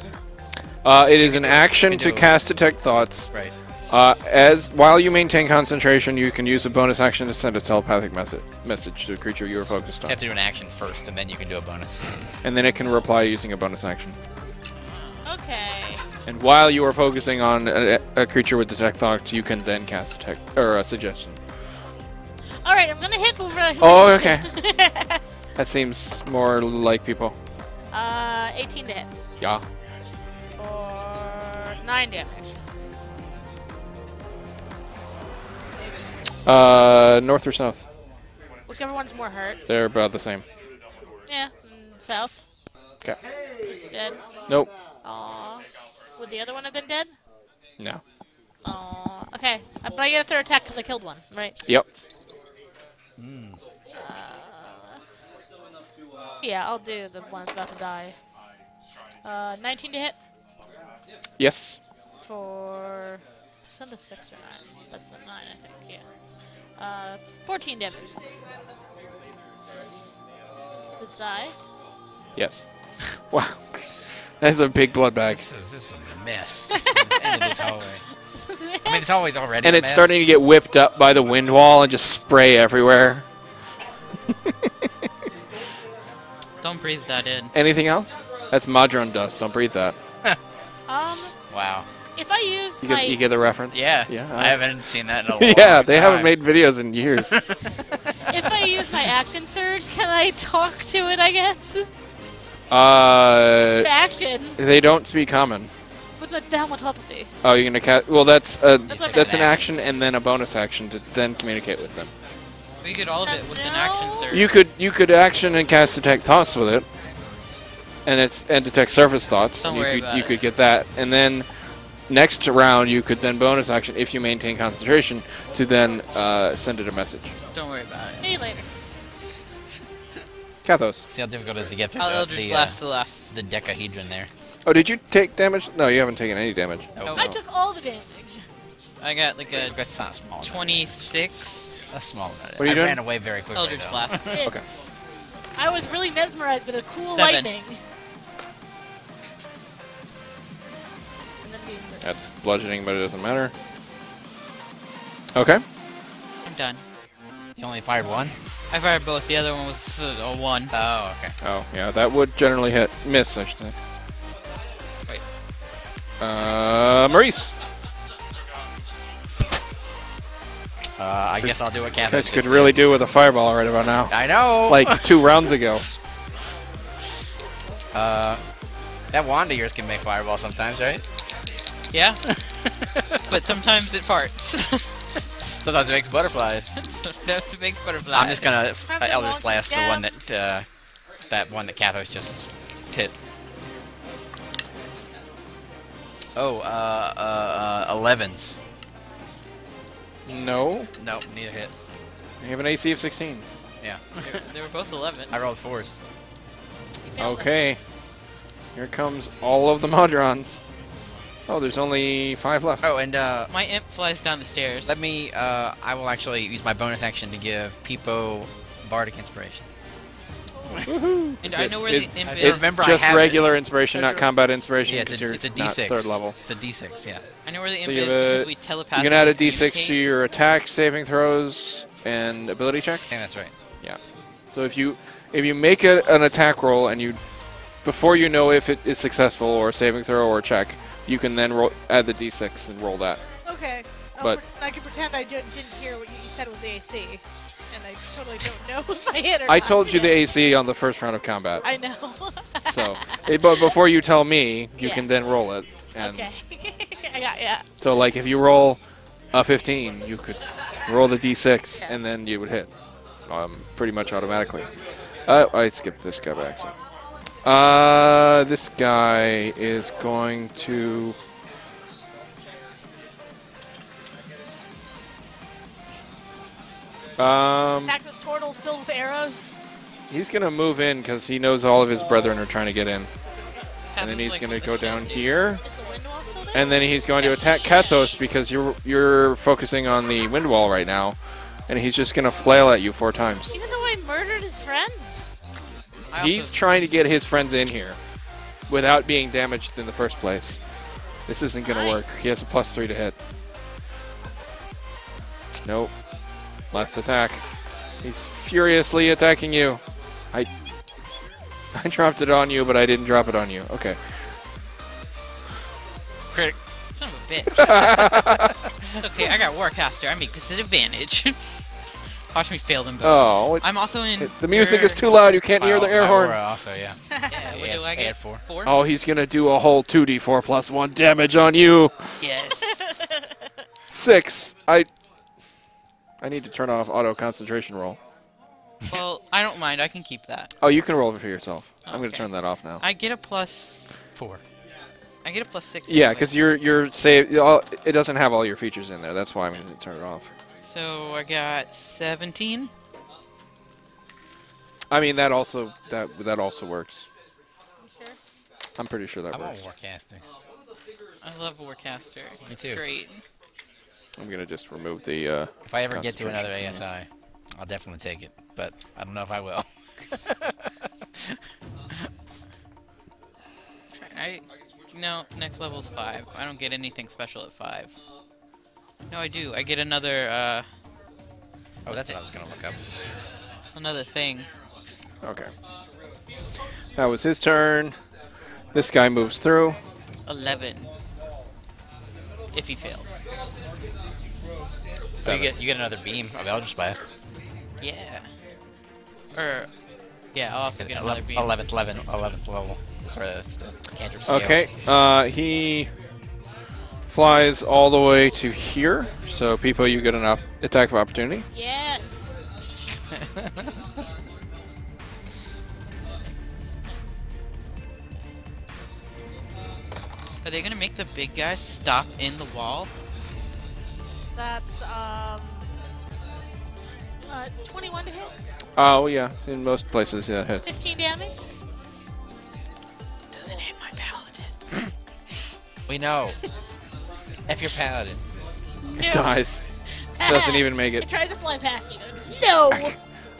It is an action can to do it. cast Detect Thoughts. Right. While you maintain concentration, you can use a bonus action to send a telepathic message to a creature you are focused You on. have to do an action first, and then you can do a bonus. And then it can reply using a bonus action. Okay. And while you are focusing on a creature with Detect Thoughts, you can then cast a suggestion. All right, I'm gonna hit. Oh, okay. That seems more like people. 18 to hit Yeah. for 9 damage. North or south? Whichever one's more hurt. They're about the same. Yeah, south. Okay. Is dead. Nope. Aw. Would the other one have been dead? No. Aw. Okay, but I get a third attack because I killed one, right? Yep. Yeah, I'll do the one that's about to die. 19 to hit Yes. for... Is that the 6 or 9? That's the 9, I think, yeah. 14 damage. Does die? Yes. Wow. That's a big blood bag. This is a mess. Just at the end of this hallway. I mean, it's always already And a it's mess. starting to get whipped up by the wind wall and just spray everywhere. Don't breathe that in. Anything else? That's Madron dust. Don't breathe that. Wow. If I use You my... get the reference? Yeah. Yeah. I haven't seen that in a long Yeah, they haven't time. made videos in years. If I use my action surge, can I talk to it, I guess? Action. They don't speak common. What's the hell with telepathy? Oh, you're gonna cast. Well, that's what I'm that's saying. an action and then a bonus action to then communicate with them. We get all of it with an action No. surge. You could action and cast detect thoughts with it, and detect surface thoughts. Don't and worry you about could it. get that, and then next round you could then bonus action if you maintain concentration to then send it a message. Don't worry about it. See you later. Kathos. See how difficult it is to get through I'll the, Eldritch Blast the last. the decahedron there. Oh, did you take damage? No, you haven't taken any damage. Oh, I took all the damage. I got like a That's not small. 26 That's small. What are you I doing? ran away very quickly. Eldritch though. Blast. Okay. I was really mesmerized by the cool 7. lightning. And then being hurt. That's bludgeoning, but it doesn't matter. Okay. I'm done. You only fired one? I fired both. The other one was a 1. Oh, okay. Oh, yeah, that would generally miss, I should say. Wait. Maurice. I guess I'll do what You Catherine guys could really do with a fireball right about now. I know. Like 2 rounds ago. That wand of yours can make fireball sometimes, right? Yeah. But sometimes it farts. Sometimes it makes butterflies. Sometimes it makes butterflies. I'm just gonna it belongs Eldritch to Blast the one scabs. that one that Kathos just hit. Oh, 11s. No. Nope, neither hit. You have an AC of 16. Yeah, They were both 11. I rolled 4s. You failed Okay. Here comes all of the Modrons. Oh, there's only 5 left. Oh, and My imp flies down the stairs. let me. I will actually use my bonus action to give Peepo Bardic Inspiration. And I know where It- the imp It's is. remember I just have it. regular inspiration, not combat inspiration, Yeah, because it's a you're not D6. 3rd level. It's a D6. Yeah. I know where the So imp you is have because a- we You telepathically can add a D6 to communicate. your attack, saving throws, and ability I checks. think that's right. Yeah. So if you make an attack roll and you, before you know if it is successful or a saving throw or a check, you can then add the D6 and roll that. Okay. But- I can pretend I didn't hear what you said was the AC. And I totally don't know if I hit or I not. told you the AC on the first round of combat. I know. So, but before you tell me, you Yeah. can then roll it. And Okay. I got yeah. So, like, if you roll a 15, you could roll the D6, Yeah. and then you would hit, pretty much automatically. I skipped this guy by accident. This guy is going to. Attack this turtle filled with arrows. He's gonna move in because he knows all of his brethren are trying to get in, and then Happens he's like gonna with go the down shield. here. Is the wind wall still there? And then he's going to attack Kathos because you're focusing on the wind wall right now, and he's just going to flail at you 4 times. Even though I murdered his friends. I also- He's trying to get his friends in here without being damaged in the first place. This isn't going to work. He has a +3 to hit. Nope. Last attack. He's furiously attacking you. I dropped it on you, but I didn't drop it on you. Okay. Critic. Son of a bitch. It's okay, I got Warcaster. I make this an advantage. Watch me fail them both. Oh, I'm also in. the music is too loud. You can't hear the air horn. Also, yeah. What do I get? 4. 4? Oh, he's gonna do a whole 2d4 plus 1 damage on you. Yes. 6. I need to turn off auto concentration roll. Well, I don't mind. I can keep that. Oh, you can roll it for yourself. I'm gonna Okay. turn that off now. I get a plus. 4. I get a plus 6. Yeah, anyway. because your save it doesn't have all your features in there. That's why I'm gonna turn it off. So I got 17. I mean that also works. Sure. I'm pretty sure that I want works. Warcaster. I love Warcaster. Me It's too. great. I'm gonna just remove the. If I ever get to another concentration ASI, I'll definitely take it. But I don't know if I will. No, next level's 5. I don't get anything special at 5. No, I do. I get another Oh, that's what I was going to look up. another thing. Okay. That was his turn. This guy moves through. 11. If he fails. So 7. you get another beam of Eldritch Blast. Yeah. Yeah, I'll also get another beam. 11th level. Sorry, that's the cantrip scale. Okay. He flies all the way to here. So, Peepo, you get an attack of opportunity. Yes. Are they gonna make the big guy stop in the wall? That's 21 to hit. Oh, yeah. In most places, yeah, it hits. 15 damage. Doesn't hit my paladin. We know. F your paladin. It dies. Doesn't even make It it. tries to fly past me. Goes, no.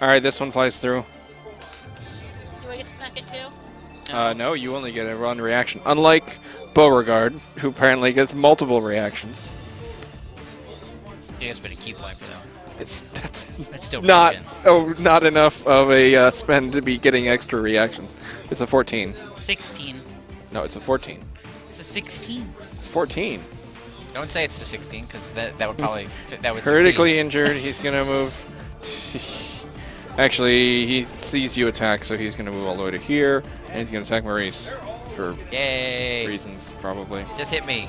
All right, this one flies through. Do I get to smack it too? No, you only get a one reaction. Unlike Beauregard, who apparently gets multiple reactions. You guys better keep playing for them. That's It's still not broken. not enough of a spend to be getting extra reactions. It's a 14. 16. No, it's a 14. It's a 16. It's 14. Don't say it's the 16, because that would probably that would Critically injured. He's gonna move. Actually, he sees you attack, so he's gonna move all the way to here, and he's gonna attack Maurice for succeed. Yay! reasons probably. Just hit me.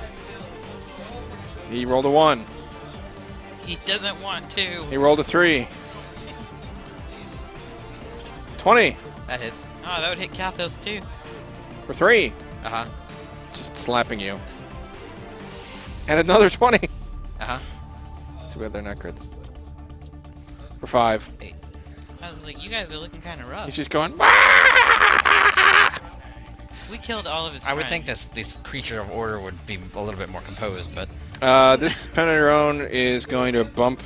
He rolled a 1. He doesn't want to. He rolled a 3. 20 That hits. Oh, that would hit Kathos too. for 3. Uh-huh. Just slapping you. And another 20. Uh-huh. Too bad they're not crits. For 5. 8. I was like, you guys are looking kind of rough. He's just going. We killed all of his I would friends. think this creature of order would be a little bit more composed, but This Penadrone is going to bump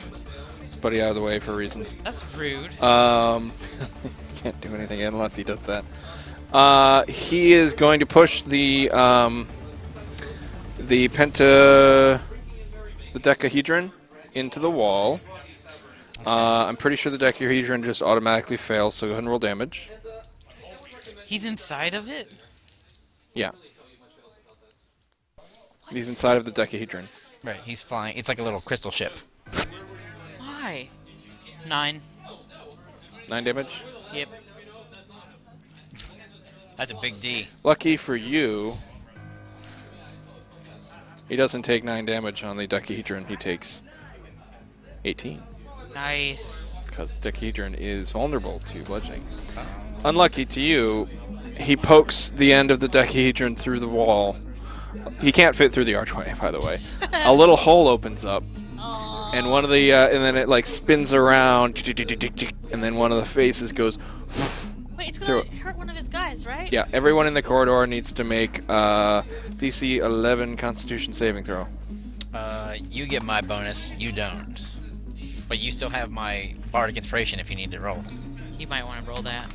his buddy out of the way for reasons. That's rude. Can't do anything unless he does that. He is going to push the decahedron into the wall. I'm pretty sure the decahedron just automatically fails, so go ahead and roll damage. He's inside of it? Yeah. He's inside of the decahedron. right, he's flying. It's like a little crystal ship. Why? 9. 9 damage. Yep. That's a big D. Lucky for you, he doesn't take 9 damage on the decahedron. He takes 18. Nice. Because the decahedron is vulnerable to bludgeoning. Unlucky to you, he pokes the end of the decahedron through the wall. He can't fit through the archway, by the way. A little hole opens up, and one of the and then it like spins around, and then one of the faces goes. Wait, it's Through gonna hurt one of his guys, right? Yeah, everyone in the corridor needs to make DC 11 Constitution saving throw. You get my bonus, you don't. But you still have my Bardic Inspiration if you need to roll. You might want to roll that.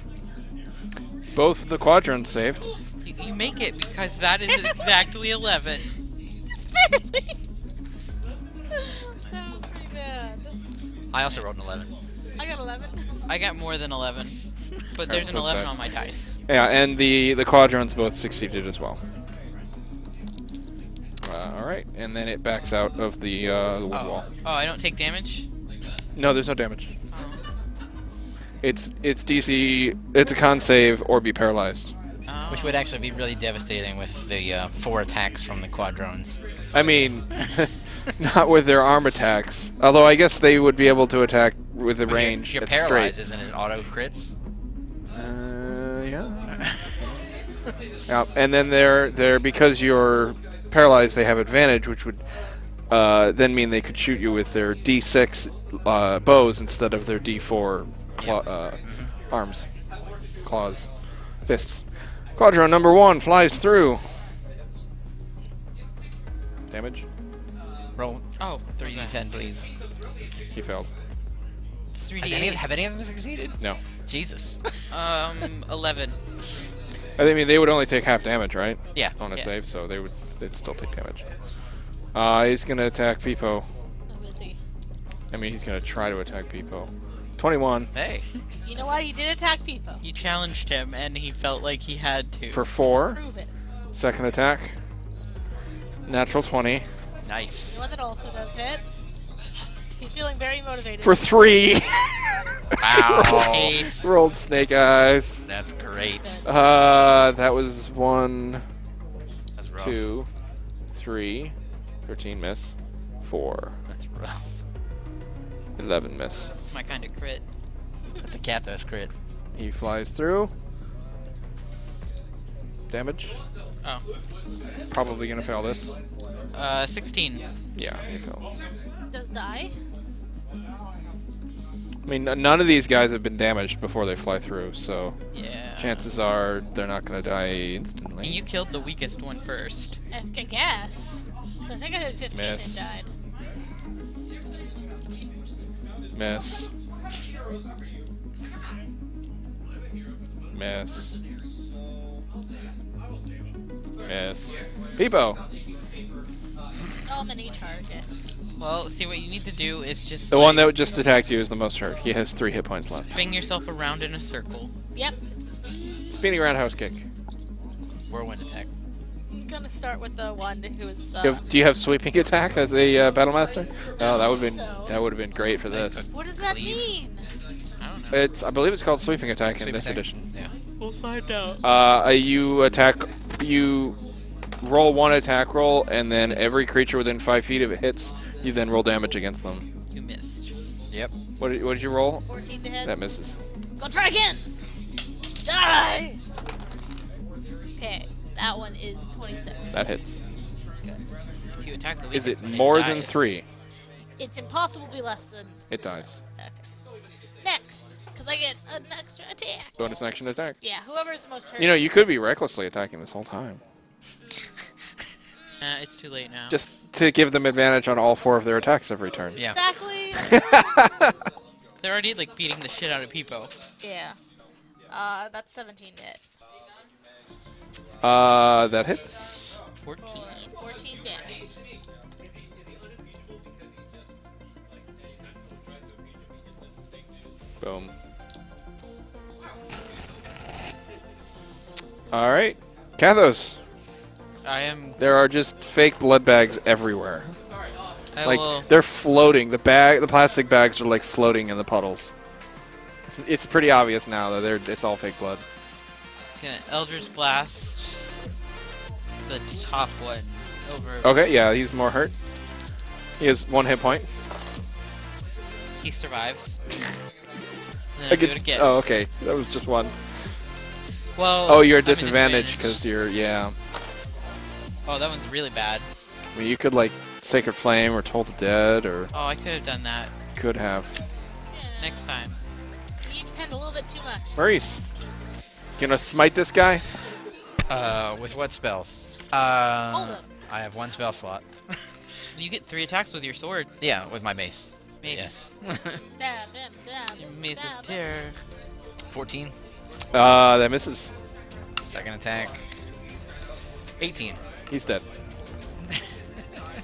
Both of the quadrants saved. You make it because that is exactly 11. It's barely. That was pretty bad. I also rolled an 11. I got 11. I got more than 11. But there's an so 11 sad. on my dice. Yeah, and the quadrants both succeeded as well. All right, and then it backs out of the wall. Oh, I don't take damage? No, there's no damage. Oh. It's DC. It's a con save or be paralyzed. Oh. Which would actually be really devastating with the 4 attacks from the quadrones. I mean, not with their arm attacks. Although I guess they would be able to attack with a range. You're that's paralyzed, straight. isn't it? Auto crits. Yeah. Yeah, and then they're because you're paralyzed, they have advantage, which would then mean they could shoot you with their D6 bows instead of their D4 arms, claws, fists. Quadron number 1 flies through. Damage. Roll Oh, 3d10, please. He failed. It's Have any of them succeeded? No. Jesus. 11. I mean, they would only take half damage, right? Yeah. On a yeah. save, so they'd still take damage. He's gonna attack Peepo. Oh, is he? I mean, he's gonna try to attack Peepo. 21 Hey. You know what? He did attack people. You challenged him, and he felt like he had to. for 4. Prove it. Second attack. Natural 20 Nice. The one that also does hit. He's feeling very motivated. for 3. Wow. Ace. Rolled snake eyes. That's great. That was 1, That's rough. 2, 3, 13 miss, 4, That's rough. 11 miss. It's my kind of crit. That's a Kathos crit. He flies through. Damage. Oh. Probably gonna fail this. 16. Yeah, he failed. Does die. I mean, none of these guys have been damaged before they fly through, so Yeah. chances are they're not gonna die And instantly. you killed the weakest one first. I guess. So I think I did 15 Miss. and died. Miss. Miss. Miss. Peepo! So many targets. Well, see, what you need to do is just The one that just attacked you is the most hurt. He has 3 hit points left. spin yourself around in a circle. Yep. Spinning roundhouse kick. Whirlwind attack. I'm gonna start with the one who's. Do you have sweeping attack as a battle master? Oh, that would have So- been great for this. What does that Cleave. mean? I don't know. I believe it's called sweeping attack in Sweep this attack. edition. Yeah. We'll find out. You roll 1 attack roll, and then every creature within 5 feet, if it hits, you then roll damage against them. You missed. Yep. What did you roll? 14 to hit. That misses. Go try again. Die. Okay, that one is 26. That hits. If you attack the Is weakest it one, more than dies. 3? It's impossible to be less than. It dies. Okay. Next, because I get an extra attack. Bonus action attack. Yeah, whoever's the most hurt. You know, you could be recklessly attacking this whole time. It's too late now. Just to give them advantage on all 4 of their attacks every turn. Yeah. Exactly. They're already like beating the shit out of Peepo. Yeah. That's 17 to hit. That hits. 14. 14 damage. Boom. Alright. Kathos. I am. There are just fake blood bags everywhere. I Like, will. they're floating. The plastic bags are like floating in the puddles. It's pretty obvious now that it's all fake blood. Gonna Eldritch Blast the top one over. Okay, yeah, he's more hurt. He has 1 hit point. He survives. Then I do it Against, again. oh, okay. That was just 1. Well. Oh, you're at I'm at disadvantage because you're, yeah. Oh, that one's really bad. I mean, you could, like, Sacred Flame or Toll the Dead, or Oh, I could have done that could have. Yeah, next time. you depend a little bit too much. Maurice, gonna smite this guy? With what spells? Hold him. I have 1 spell slot. You get 3 attacks with your sword. Yeah, with my mace. Mace. Yes. Stab him, stab Your him, Mace stab of him. Terror. 14. That misses. Second attack. 18. He's dead.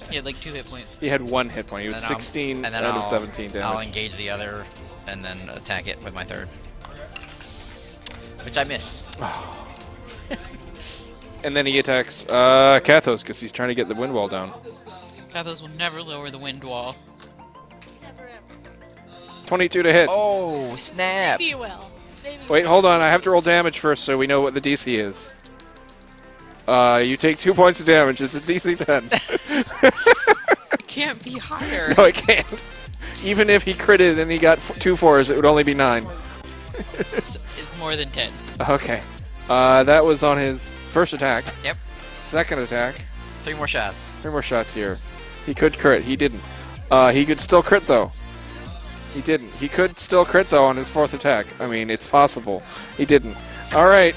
He had like 2 hit points. He had 1 hit point. He was And then 16 and then out of I'll- 17 I'll damage. engage the other and then attack it with my 3rd. Which I miss. And then he attacks Kathos because he's trying to get the wind wall down. Kathos will never lower the wind wall. Never ever. 22 to hit. Oh, snap. Maybe you will. Maybe you Wait, will. hold on. I have to roll damage first so we know what the DC is. You take 2 points of damage. It's a DC 10. It can't be higher. No, it can't. Even if he critted and he got 2 4s, it would only be 9. It's more than 10. Okay. That was on his first attack. Yep. Second attack. 3 more shots. 3 more shots here. He could crit. He didn't. He could still crit, though. He didn't. He could still crit, though, on his 4th attack. I mean, it's possible. He didn't. All right.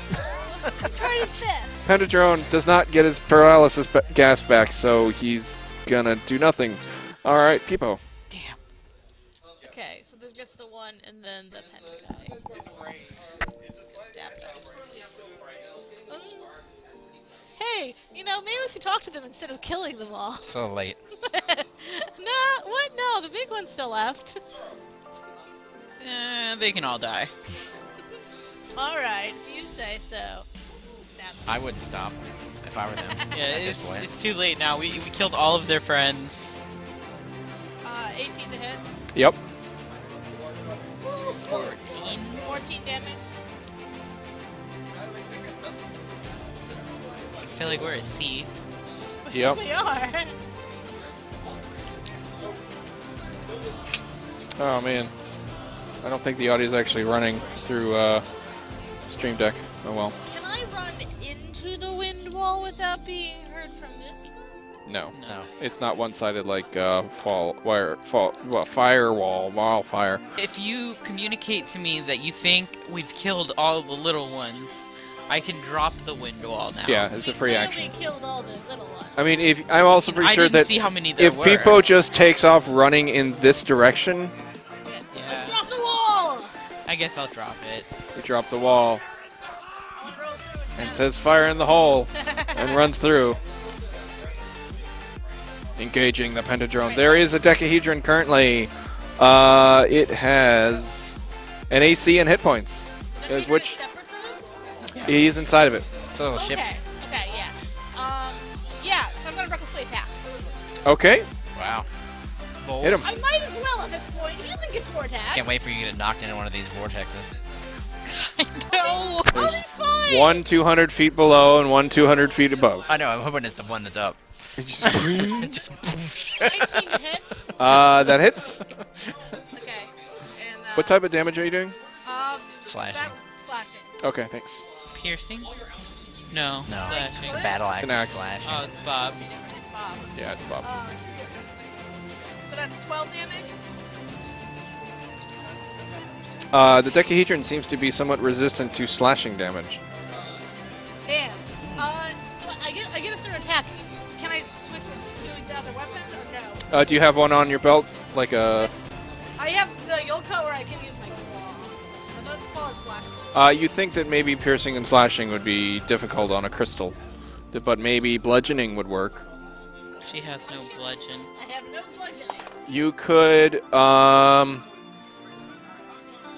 Tried his best. Pentadrone does not get his paralysis gas back, so he's gonna do nothing. All right, Peepo. Damn. Okay, so there's just the one and then the penta guy. Stab him. Hey, you know, maybe we should talk to them instead of killing them all. So late. No, what? No, the big one's still left. They can all die. Alright, if you say so. Stab him. I wouldn't stop if I were them. Yeah, at this point. it's too late now. We killed all of their friends. 18 to hit. Yep. 14 damage. I feel like we're a C. Yep. We are. Oh man. I don't think the audio is actually running through Stream Deck. Oh well. Can I run into the wind wall without being heard from this side? No. No. It's not one-sided like firewall, wildfire. If you communicate to me that you think we've killed all the little ones, I can drop the wind wall now. Yeah, it's a free Literally action. killed all the little ones. I mean, if I'm also pretty I sure didn't that see how many there if were. Peepo just takes off running in this direction, Let's drop the wall! I guess I'll drop it. you drop the wall One roll through and says "fire in the hole" and runs through, engaging the Pentadrone. There is a Decahedron currently. It has an AC and hit points, which separate from them? he's inside of it. It's a little ship. Okay, yeah. Yeah, so I'm gonna recklessly attack. Okay, Wow. Bold. hit him. I might as well at this point. He doesn't get 4 attacks. Can't wait for you to get knocked into one of these vortexes. No! I'll be fine. One 200 feet below and one 200 feet above. I know, I'm hoping it's the one that's up. Just- Just 19 to hit. that hits. Okay. And, What type of damage are you doing? Slashing. Slashing. Okay, thanks. Piercing? No. No. Slashing. It's a battle axe. An axe. Slashing. Oh, it's Bob. It's Bob. Yeah, it's Bob. So that's 12 damage. The Decahedron seems to be somewhat resistant to slashing damage. Damn. So I get a third attack. Can I switch to doing the other weapon or no? Do you have one on your belt? Like a... I have the Yoko where I can use my claw. So those claw is slashing. You think that maybe piercing and slashing would be difficult on a crystal, but maybe bludgeoning would work. She has no bludgeon. I have no bludgeoning. You could,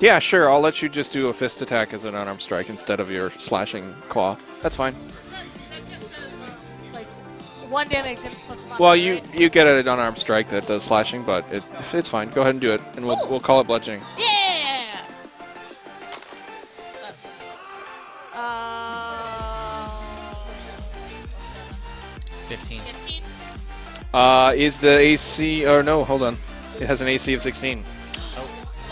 yeah, sure, I'll let you just do a fist attack as an unarmed strike instead of your slashing claw. That's fine. That just does like 1 damage and plus a Well, you get an unarmed strike that does slashing, but it's fine. Go ahead and do it, and we'll call it bludgeoning. Yeah. 15. 15. Is the AC... Or no, hold on. It has an AC of 16. So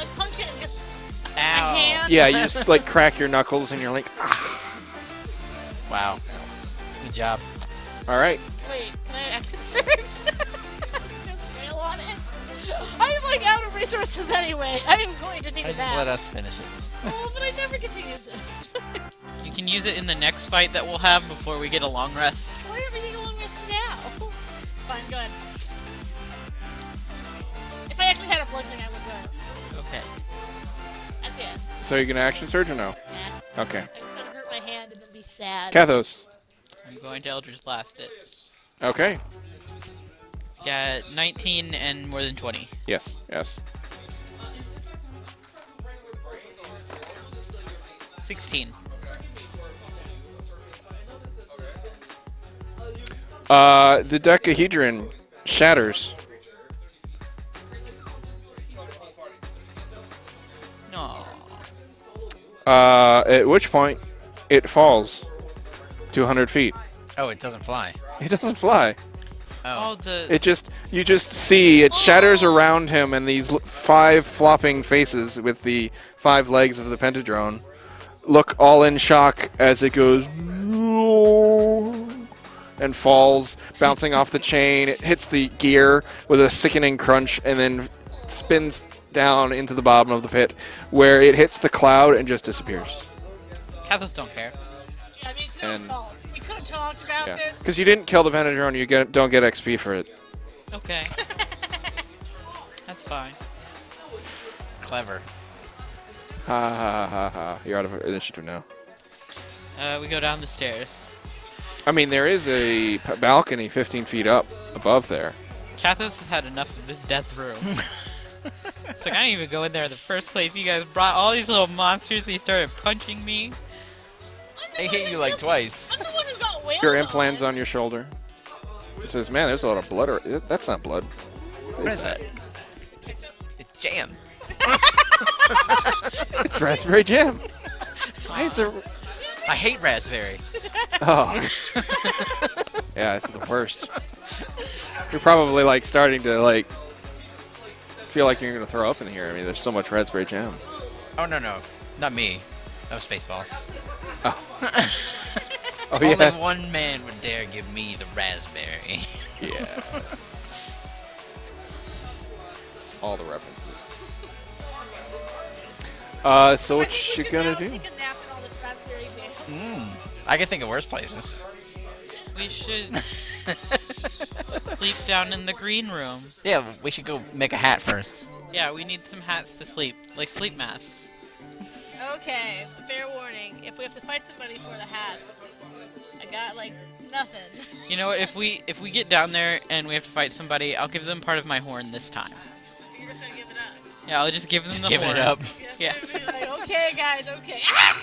I punch it and just my Ow. hand. Yeah, you just, like, crack your knuckles, and you're like, ah. Wow. Good job. All right. Wait, can I action search? Just fail on it. I am like out of resources anyway. I am going to need Just that. let us finish it. Oh, but I never get to use this. You can use it in the next fight that we'll have before we get a long rest. Why are we getting along this now? Fine, go ahead. If I actually had a bludgeoning, I would go. Okay. That's it. So you're going to action surge or no? Nah. Okay. I'm just gonna hurt my hand and then be sad. Kathos. I'm going to Eldritch Blast it. Okay. Yeah, 19 and more than 20. Yes, yes. 16. The Decahedron shatters. At which point, it falls 200 feet. Oh, it doesn't fly. It doesn't fly. Oh, You just see it shatters around him, and these 5 flopping faces with the 5 legs of the pentadrone look all in shock as it goes and falls, bouncing off the chain. It hits the gear with a sickening crunch, and then spins down into the bottom of the pit, where it hits the cloud and just disappears. Cathos don't care. Yeah, I mean, it's no fault. We could have talked about Yeah, this. because you didn't kill the pentadrone, you don't get XP for it. Okay. That's fine. Clever. Ha ha ha ha. You're out of initiative now. We go down the stairs. I mean, there is a balcony 15 feet up above there. Cathos has had enough of this death room. It's like, I didn't even go in there in the first place. You guys brought all these little monsters. They started punching me. They hit you like twice. I'm the one who got wailed Your implant's on your shoulder. It says, man, there's a lot of blood. That's not blood. What is that? It's jam. It's raspberry jam. Why is there... I hate raspberry. Oh. Yeah, it's the worst. You're probably, like, starting to, like, feel like you're going to throw up in here. I mean, there's so much raspberry jam. Oh, no. Not me. That was Spaceballs. Oh, Only yeah. one man would dare give me the raspberry. Yeah. All the references. So what you gonna do? Take a nap in all this raspberry jam. I can think of worse places. We should sleep down in the green room. Yeah, we should go make a hat first. Yeah, we need some hats to sleep, like sleep masks. Okay, fair warning. If we have to fight somebody for the hats, I got like nothing. You know what? If we get down there and we have to fight somebody, I'll give them part of my horn this time. You're just gonna give it up. Yeah, I'll just give them Just the giving horn. it up. Yeah. Be like, okay, guys, okay. Ah!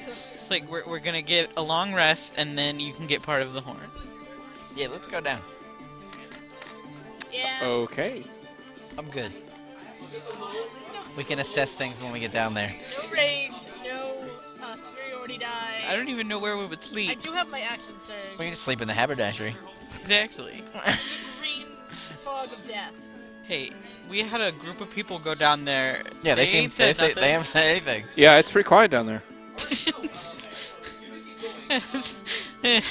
It's like we're gonna get a long rest and then you can get part of the horn. Yeah, let's go down. Yeah. Okay. I'm good. We can assess things when we get down there. No rage, no superiority die. I don't even know where we would I sleep. do have my accent surge. We can just sleep in the haberdashery. Exactly. Green fog of death. Hey, we had a group of people go down there. Yeah, they ain't said nothing. they haven't said anything. Yeah, it's pretty quiet down there.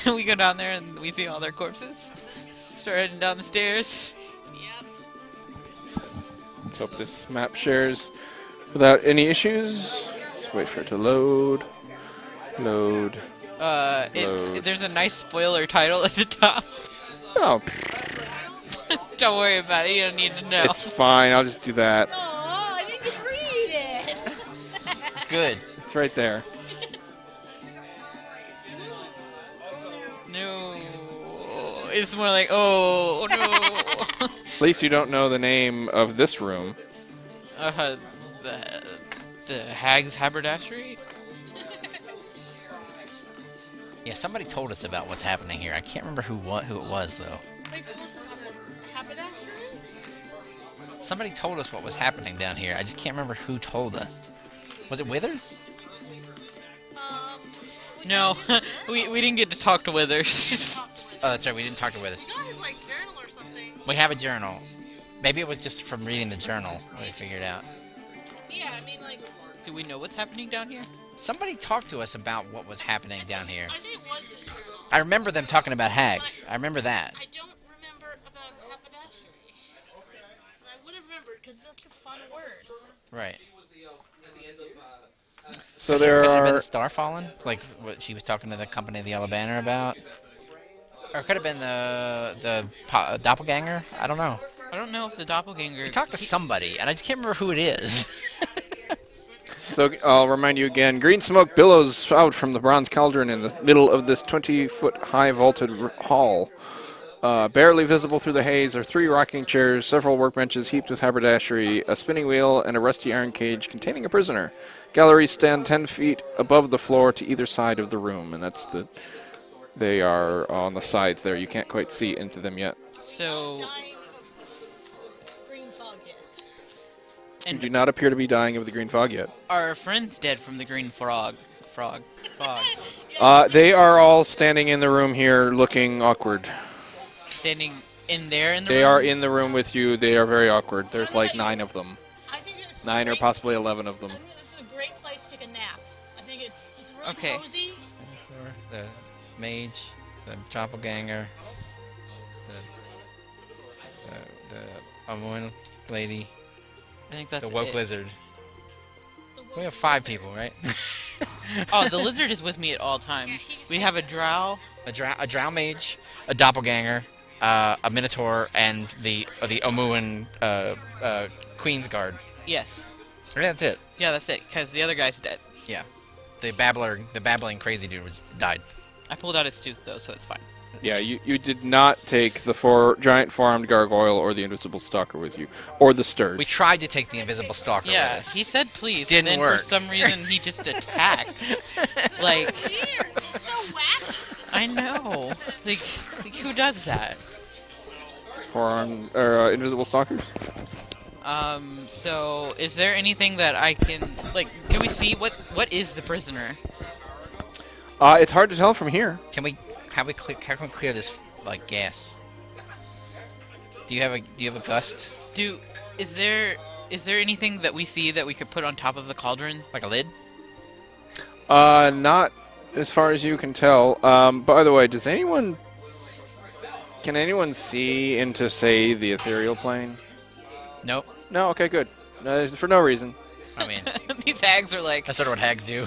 We go down there and we see all their corpses. Start heading down the stairs. Yep. Let's hope this map shares without any issues. Just wait for it to load. Load. Load. There's a nice spoiler title at the top. Oh, Don't worry about it. You don't need to know. it's fine. I'll just do that. Aw, I didn't get to read it. Good. It's right there. No. It's more like, oh no. At least you don't know the name of this room. The Hag's Haberdashery? Yeah, somebody told us about what's happening here. I can't remember who it was though. Somebody told us about a haberdashery? Somebody told us what was happening down here. I just can't remember who told us. Was it Withers? We No, found his journal. we didn't get to talk to Withers. Oh, that's right. We didn't talk to Withers. You got his like journal or something. We have a journal. Maybe it was just from reading the journal. We figured out. Yeah, I mean like. Do we know what's happening down here? Somebody talked to us about what was happening down here. I think it was his journal. I remember them talking about hags. I remember that. I don't remember about haberdashery. I would have remembered because it's such a fun word. Right. So Could there it have been are. the Star Fallen? Like what she was talking to the company of the Yellow Banner about? Or it could have been the doppelganger? I don't know. I don't know if the doppelganger. We talked to somebody, and I just can't remember who it is. So I'll remind you again. Green smoke billows out from the bronze cauldron in the middle of this 20-foot high vaulted hall. Barely visible through the haze are 3 rocking chairs, several workbenches heaped with haberdashery, a spinning wheel, and a rusty iron cage containing a prisoner. Galleries stand 10 feet above the floor to either side of the room, and that's the. They are on the sides there. You can't quite see into them yet. So Dying of green fog hit. You And do not appear to be dying of the green fog yet. our friend's dead from the green fog. They are all standing in the room here looking awkward. Standing in there in the They room? are in the room with you. They are very awkward. There's like 9 of them. I think this is 9 or possibly 11 of them. I think this is a great place to take a nap. I think it's really Okay. cozy. The mage, the doppelganger, the woman lady, I think that's the woke it. lizard. The We woke have 5 lizard. people, right? Oh, the lizard is with me at all times. We have a drow. a drow mage, a doppelganger, a minotaur, and the Omuan Queen's Guard. Yes. I think that's it. Yeah, that's it, because the other guy's dead. Yeah. The babbling crazy dude died. I pulled out his tooth, though, so it's fine. Yeah, you did not take the giant four-armed gargoyle or the invisible stalker with you, or the sturge. We tried to take the invisible stalker with Yeah, us. he said please, Didn't and then work. for some reason he just attacked. Like, Weird. So wacky. I know. Like who does that? Four-armed or invisible stalkers. So is there anything that I can, like, do we see what is the prisoner? It's hard to tell from here. How can we clear this like gas? Do you have a gust? Is there anything that we see that we could put on top of the cauldron? Like a lid? Not as far as you can tell. By the way, can anyone see into, say, the ethereal plane? Nope. No. Okay, good. For no reason. I mean, These hags are like, that's sort of what hags do.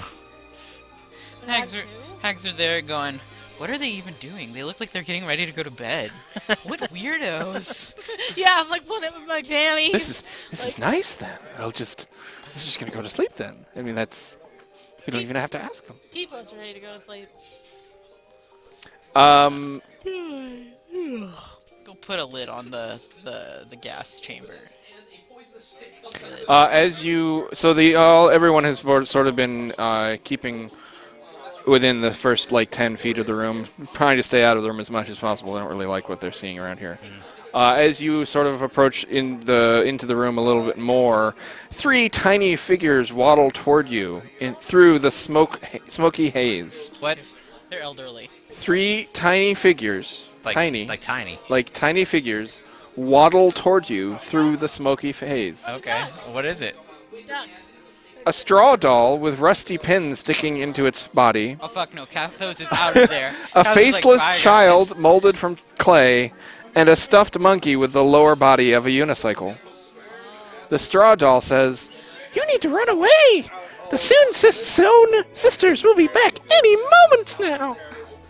hags are there going, what are they even doing? They look like they're getting ready to go to bed. What weirdos. Yeah, I'm like pulling it with my jammies. This is nice then. I'm just gonna go to sleep then. I mean, you don't even have to ask them. People's ready to go to sleep. Go put a lid on the gas chamber. Everyone has sort of been keeping within the first like 10 feet of the room, trying to stay out of the room as much as possible. They don't really like what they're seeing around here. As you sort of approach into the room a little bit more, 3 tiny figures waddle toward you through the smoky haze. What? They're elderly. 3 tiny figures, Like tiny. like tiny figures, waddle toward you through the smoky haze. Okay. Ducks. What is it? Ducks. A straw doll with rusty pins sticking into its body. Oh fuck no, Kathos is out of there. A Kathos is like, faceless "Bye, child guys." molded from clay, and a stuffed monkey with the lower body of a unicycle. The straw doll says, "You need to run away! The Soon sisters will be back any moment now!"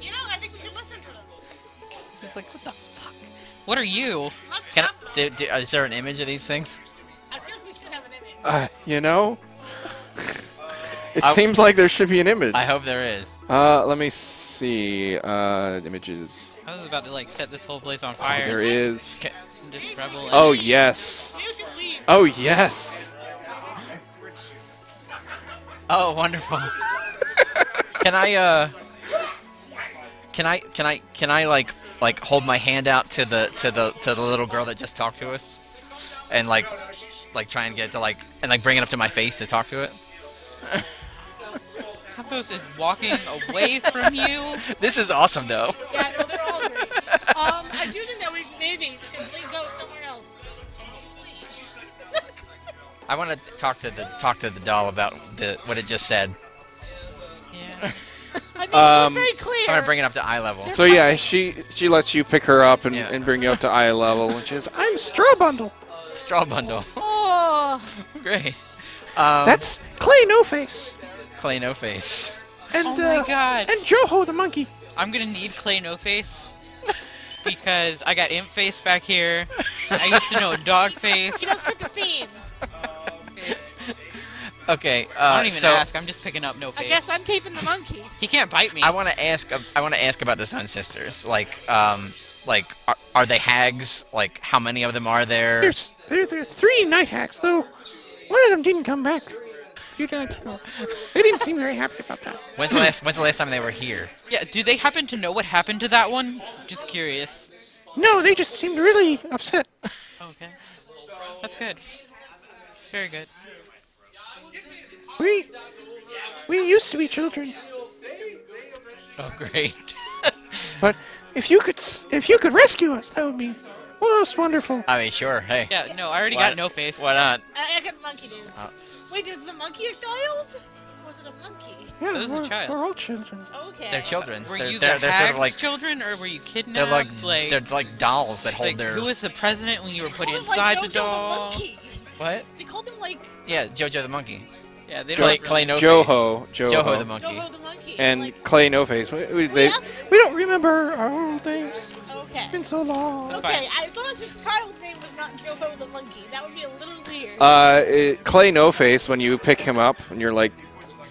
You know, I think we should listen to them. It's like, what the fuck? What are you? Let's Can stop. is there an image of these things? I feel like we should have an image. You know? It seems like there should be an image. I hope there is. Let me see. Images. I was about to like set this whole place on Oh, fire. there is. And just revel in Oh, it. yes. Maybe we should leave. Oh, yes. Oh, wonderful. Can I like hold my hand out to the little girl that just talked to us, and like try and get it to and bring it up to my face to talk to it? Kathos is walking away from you. This is awesome, though. Yeah, no, they're all great. I do think that we should maybe go somewhere else and sleep. I want to talk to the doll about what it just said. Yeah. I mean, it's very clear. I'm gonna bring it up to eye level. So, yeah, she lets you pick her up and, Yeah. and bring you up to eye level, and she says, "I'm Straw Bundle. Straw bundle. Oh, Great. That's Clay No Face. Clay no face. And, Oh my god. and Joho the monkey." I'm gonna need Clay No Face. Because I got Imp Face back here. I used to know Dog Face. he does fit the theme. Okay. I don't even so ask. I'm just picking up No I Face. guess I'm keeping the monkey. He can't bite me. I want to ask about the Sun Sisters. Are they hags? Like, how many of them are there? There are 3 night hacks, though one of them didn't come back. They didn't seem very happy about that. When's the last time they were here? Yeah, do they happen to know what happened to that one? Just curious. No, they just seemed really upset. Okay. That's good. Very good. We used to be children, Oh, great. but if you could rescue us, that would be most wonderful. I mean, sure. Hey. Yeah, no, I already Why- got no face. Why not? I got the monkey, dude. Wait, is the monkey a child? Or was it a monkey? Yeah, That was a child. We're all children. Okay. They're children. Were they're, you they're, the they're sort of hag's like children, or were you they're kidnapped? like dolls that hold like, their. who was the president when you were put They called him, inside like, the Jojo doll? The monkey. What? They called him like Yeah, Jojo the monkey. Yeah, they Clay, don't. Clay No Joho, Face. Joho. Joho the monkey. Jojo the monkey. And like, Clay No Face. We don't remember our old names. okay. It's been so long. That's Okay, fine. as long as his child name was not Jojo the monkey, that would be a little weird. Clay No Face. When you pick him up and you're like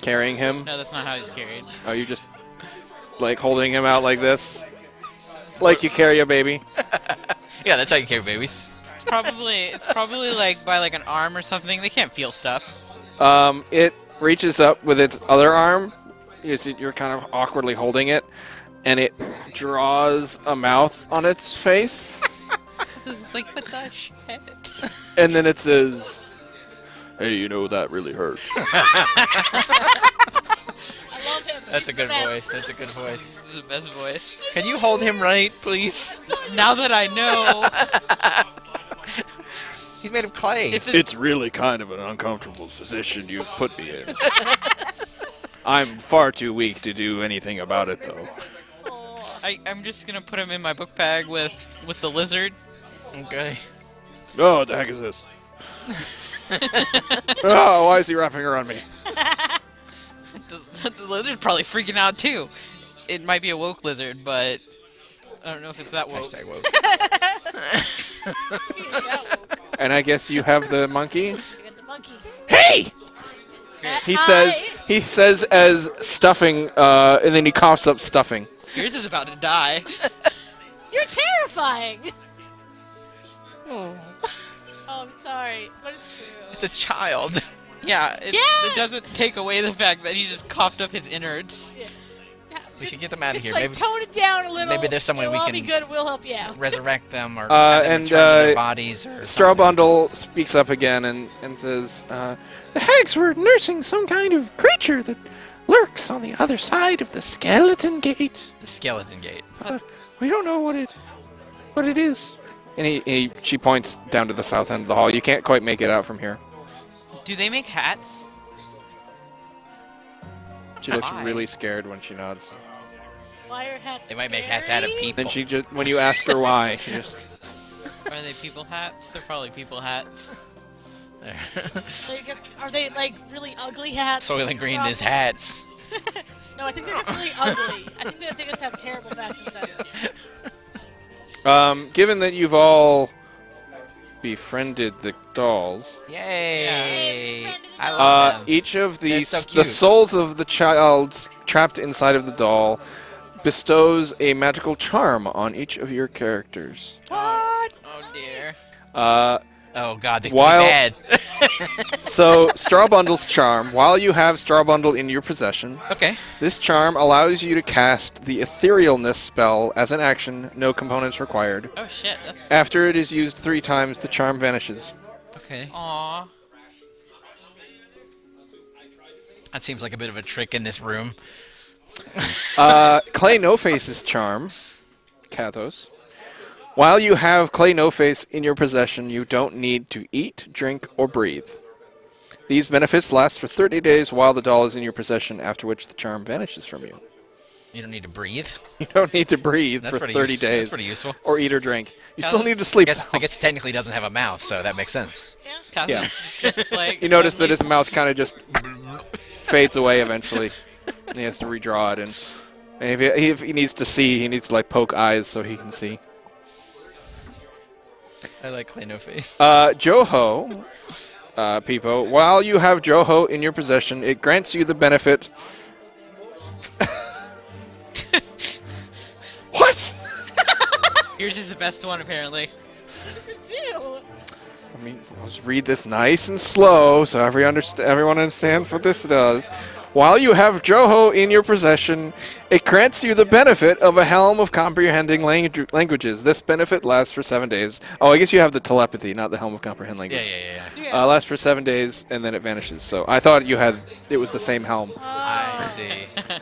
carrying him, No, that's not how he's carried. are you just like holding him out like this, like you carry a baby? Yeah, that's how you carry babies. It's probably like by like an arm or something. They can't feel stuff. It reaches up with its other arm. You're kind of awkwardly holding it, and it draws a mouth on its face, This is like, what the shit? and then it says, "Hey, you know that really hurts." I love him. That's He's a good the best. voice. That's a good voice. This is the best voice. Can you hold him right, please? Now that I know, He's made of clay. It's really kind of an uncomfortable position you've put me in. I'm far too weak to do anything about it, though. Oh, I'm just gonna put him in my book bag with the lizard. Okay. Oh, what the heck is this? Oh, why is he wrapping around me? The lizard's probably freaking out too. It might be a woke lizard, but I don't know if it's that woke. Hashtag woke. And I guess you have the monkey. I got the monkey. Hey! He says as stuffing, and then he coughs up stuffing. Yours is about to die. You're terrifying. Oh. Oh, I'm sorry, but it's true. It's a child. Yeah, it Yeah! doesn't take away the fact that he just coughed up his innards. Yeah, We should get them out of just here. like Maybe tone it down a little. maybe there's some way It'll we all can be good. We'll help you out. resurrect them or have them and, return to their bodies or Straw something. Bundle speaks up again and says, the hags were nursing some kind of creature that lurks on the other side of the skeleton gate. The skeleton gate. But we don't know what it is. And she points down to the south end of the hall. You can't quite make it out from here. Do they make hats? She looks Why? really scared when she nods. Why are hats They might make hats out of scary? people. Then she just, when you ask her why, she just, Are they people hats? They're probably people hats. Are they like really ugly hats? Soylent Green is Probably. hats. No, I think they're just really ugly. I think they just have terrible fashion sense. given that you've all befriended the dolls, Yay! Hey, I friend love them. each of They're these, so the cute. souls of the child trapped inside of the doll, bestows a magical charm on each of your characters. What? Oh dear. Oh god, they could While- be bad. So, Straw Bundle's charm, while you have Straw Bundle in your possession, Okay. this charm allows you to cast the Etherealness spell as an action, no components required. Oh shit. That's After it is used 3 times, the charm vanishes. Okay. aw. That seems like a bit of a trick in this room. Clay No Face's charm, Kathos. While you have Clay No Face in your possession, you don't need to eat, drink, or breathe. These benefits last for 30 days while the doll is in your possession, after which the charm vanishes from you. You don't need to breathe. You don't need to breathe That's for pretty 30 use- days. That's pretty useful. Or eat or drink. You Yeah, still need to sleep. I guess it technically doesn't have a mouth, so that makes sense. Kathy's Yeah. just like You notice that his suddenly- mouth kind of just fades away eventually. And he has to redraw it. And if he needs to see, he needs to like poke eyes so he can see. I like Clay No Face. Joho, Peepo, while you have Joho in your possession, it grants you the benefit. What? Yours is the best one apparently. What does it do? Let's read this nice and slow so everyone understands what this does. While you have Joho in your possession, it grants you the benefit of a helm of comprehending languages. This benefit lasts for 7 days. Oh, I guess you have the telepathy, not the helm of comprehend language. Yeah. Lasts for 7 days, and then it vanishes. So I thought it was the same helm. I see.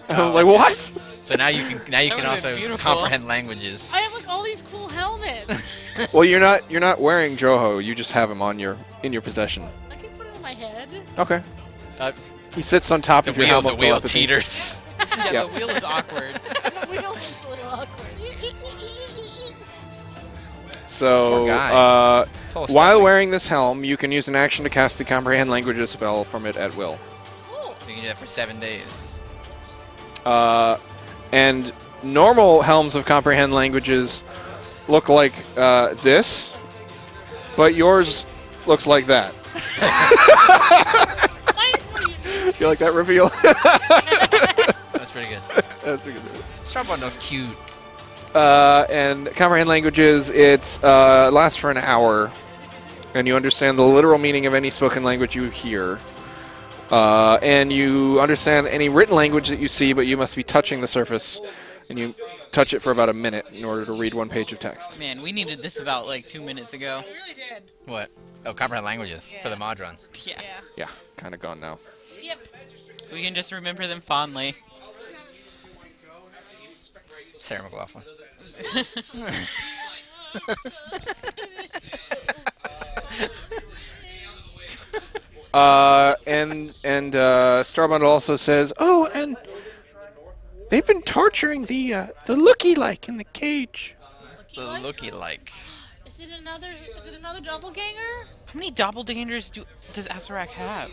I was like, what? So now you can been also beautiful. comprehend languages. I have like all these cool helmets. Well, you're not wearing Joho. You just have him in your possession. I can put it on my head. Okay. Uh, He sits on top the of your wheel, helm the of wheel telepathy. teeters. Yeah, Yep. the wheel is awkward. The wheel looks a little awkward. So, Poor guy. Full of while stuffing. wearing this helm, you can use an action to cast the Comprehend Languages spell from it at will. Cool. You can do that for 7 days. And normal helms of Comprehend Languages look like this, but yours looks like that. Mine's pretty unique. You like that reveal? That's pretty good. That's pretty good. Starbot knows cute. And Comprehend Languages, it lasts for an hour, and you understand the literal meaning of any spoken language you hear. And you understand any written language that you see, but you must be touching the surface, and you touch it for about a minute in order to read 1 page of text. Man, we needed this about like 2 minutes ago. I really did. What? Oh, comprehend languages for the Yeah. Modrons. Yeah. Yeah. Yeah, kind of gone now. Yep. We can just remember them fondly. Sarah McLaughlin. And Starbundle also says, "Oh, and they've been torturing the looky-like in the cage." The looky like. Is it another doppelganger? How many doppelgangers does Asarak have?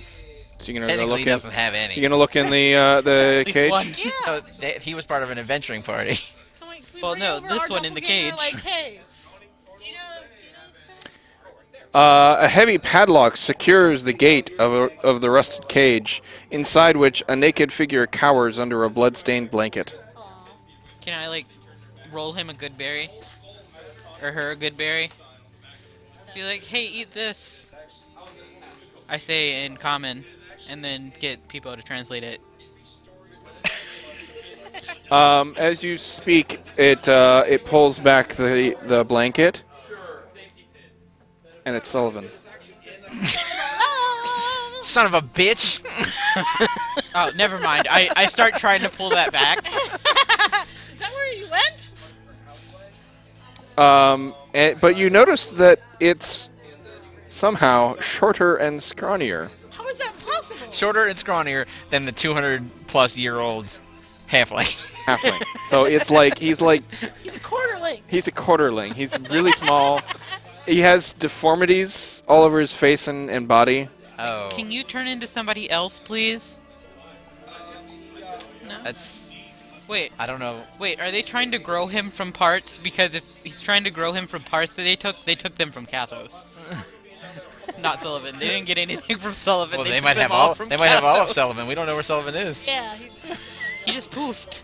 So you're gonna go Technically, look he in. doesn't have any. You're gonna look in the least cage. one. Yeah. Oh, he was part of an adventuring party. Can we Well, bring no, over this our one in the doppelganger, cage. Like, hey, do you know this guy? A heavy padlock secures the gate of the rusted cage, inside which a naked figure cowers under a blood-stained blanket. Aw. Can I like roll him a good berry? Or her a good berry? Be like, hey, eat this. I say in common, and then get people to translate it. As you speak, it pulls back the blanket, and it's Sullivan. Oh! Son of a bitch! Oh, never mind. I start trying to pull that back. Is that where you went? But you notice that it's somehow shorter and scrawnier. How is that possible? Shorter and scrawnier than the 200-plus-year-old halfling. Halfling. So it's like he's He's a quarterling. a quarterling. He's really small. He has deformities all over his face and body. Oh, Can you turn into somebody else, please? No. that's. Wait. I don't know. Wait, are they trying to grow him from parts? Because if he's trying to grow him from parts that they took them from Kathos. Not Sullivan. They didn't get anything from Sullivan. Well, they they took might them have all all. from They might have all of Kathos. Sullivan. We don't know where Sullivan is. Yeah, He just poofed.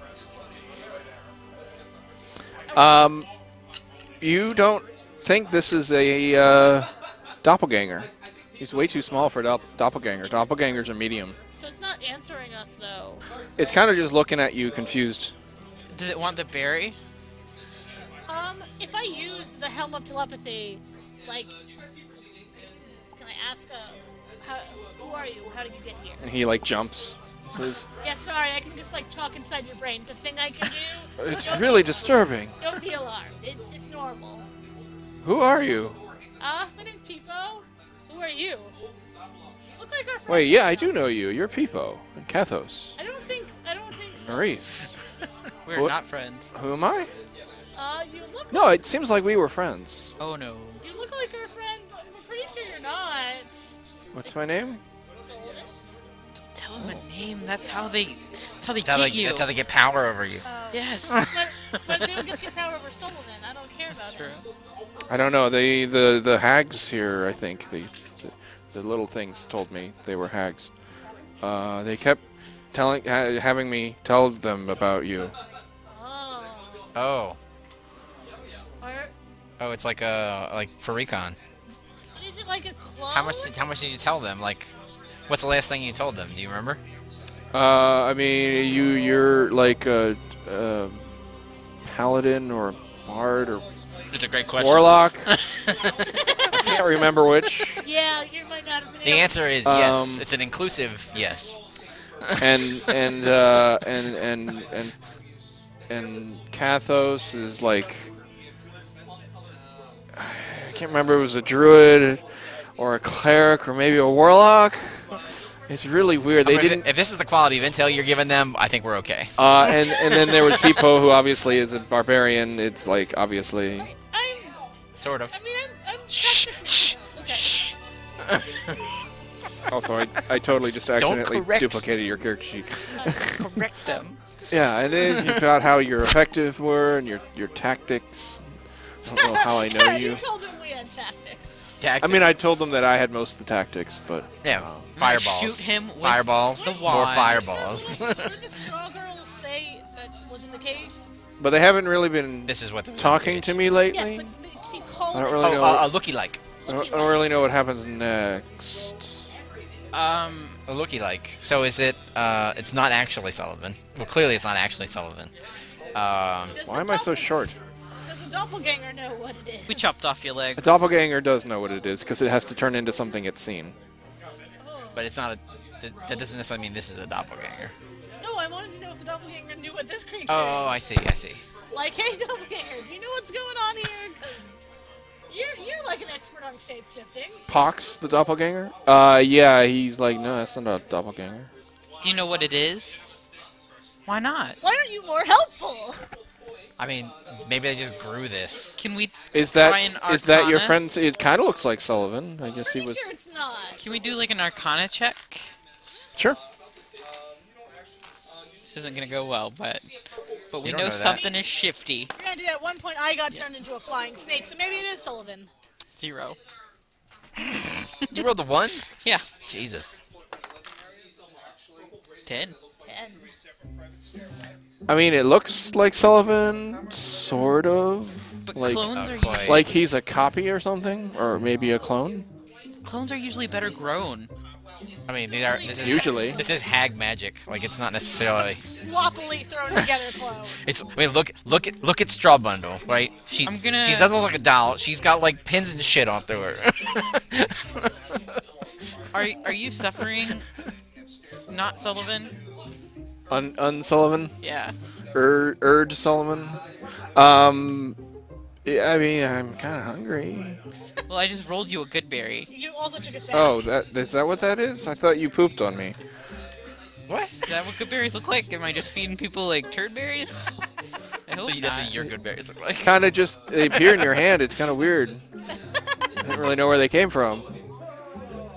You don't think this is a doppelganger. He's way too small for a doppelganger. Doppelgangers are medium. so it's not answering us though. It's kind of just looking at you confused. Does it want the berry? If I use the helm of telepathy, like, can I ask who are you? How did you get here? And he like jumps. Says, Yeah, sorry, I can just like talk inside your brain. It's a thing I can do. it's Don't really be- disturbing. Don't be alarmed. It's normal. Who are you? My name's Peepo. Who are you? You look like our friend. Wait, yeah, I do know you. You're Peepo and Kathos. I don't think so. Maurice. We're What? not friends. Who am I? You look No, it seems like we were friends. Oh no. you look like our friend, but I'm pretty sure you're not. What's my name? Sullivan. Tell him a name. That's how they That's get how, they, you. that's how they get power over you. Yes. But they don't just get power over Sullivan. I don't care That's about true. him. I don't know. The hags here, I think the little things told me they were hags. They kept having me tell them about you. Oh. Oh. Or, Oh, it's like for recon. what is it, like a clone? How much did you tell them? Like, what's the last thing you told them? Do you remember? I mean, you're like a paladin or bard or It's a great question. warlock. I can't remember which. Yeah, you might not have been The able answer is yes. Um, It's an inclusive yes. And Kathos is like, I can't remember if it was a druid or a cleric or maybe a warlock. It's really weird. They didn't. If this is the quality of intel you're giving them, I think we're okay. And then there was Pipo, who obviously is a barbarian. It's like obviously. I'm. Sort of. I mean, I'm. Okay. Also, I totally just accidentally correct. duplicated your character sheet. Correct them. Yeah, and then you got how your effective were and your tactics. I don't know how I know you. You told them we had tactics. I mean, I told them that I had most of the tactics, but Yeah, fireballs. Shoot him with fireballs. the More wand. fireballs. What did the straw girl say that was in the cage? but they haven't really been This is what the talking to me lately. Yes, but she called I don't it really know. a looky like. I don't really know what happens next. A looky like. So is it? It's not actually Sullivan. Well, clearly it's not actually Sullivan. Does Why the am I so doppel- short? Does the doppelganger know what it is? We chopped off your leg. A doppelganger does know what it is because it has to turn into something it's seen. But it's not a. That doesn't necessarily mean this is a doppelganger. No, I wanted to know if the doppelganger knew what this creature is. Oh, I see. I see. Like, hey, doppelganger, do you know what's going on here? Because you're like an expert on shape-shifting. Pox, the doppelganger? Yeah, he's like, no, that's not a doppelganger. Do you know what it is? Why not? Why aren't you more helpful? I mean, maybe they just grew this. Can we Is try that an is that your Arcana? friend's? It kind of looks like Sullivan. I guess he Pretty was. sure it's not. Can we do like an Arcana check? Sure. This isn't gonna go well, but we You don't know know that. something is shifty. Granted, at one point I got turned into a flying snake, so maybe it is Sullivan. 0. You rolled the 1? Yeah. Jesus. 10. 10. I mean, it looks like Sullivan, sort of. But Like, clones are quite. like he's a copy or something, or maybe a clone. clones are usually better grown. I mean, this is Usually. this is hag magic. Like it's not necessarily. Sloppily thrown together clone. It's wait. Look at Straw Bundle. Right. She doesn't look like a doll. She's got like pins and shit on through her. Are you suffering? Not Sullivan. Unsullivan? Yeah. Urge Sullivan? Yeah, I mean, I'm kind of hungry. Well, I just rolled you a good berry. You also took it back. Oh, is that what that is? I thought you pooped on me. What? Is that what good berries look like? Am I just feeding people like turd berries? I hope That's not. what your good berries look like. Kind of just, they appear in your hand. It's kind of weird. I don't really know where they came from.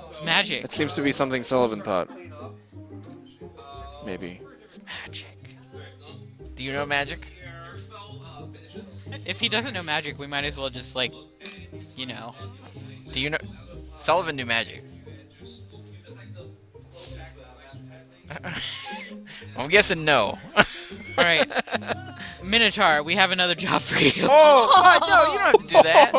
It's magic. It seems to be something Sullivan thought. Maybe. It's magic. Do you know magic? If he doesn't know magic, we might as well just like, you know. Do you know? Sullivan knew magic. I'm guessing no. All right, Minotaur, we have another job for you. Oh no! You don't have to do that.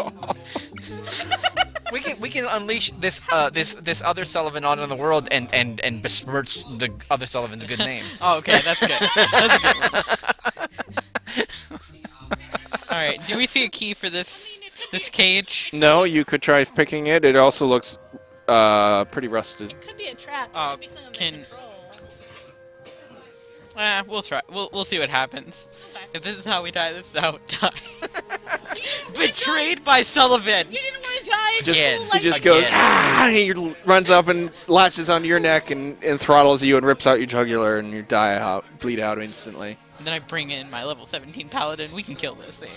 We can unleash this this other Sullivan out in the world and besmirch the other Sullivan's good name. Oh, okay, that's good. That's a good one. All right, do we see a key for this cage? No, you could try picking it. It also looks pretty rusted. Could be a trap. Oh, Could be something can- they control. We'll try. We'll see what happens. Okay. If this is how we die, this is how we die. You didn't wanna Betrayed by Sullivan. die. You didn't want to die. Just, Again. he Like, just Again. goes, ah! And he runs up and latches onto your neck and throttles you and rips out your jugular and you die out, bleed out instantly. And then I bring in my level 17 paladin. We can kill this thing.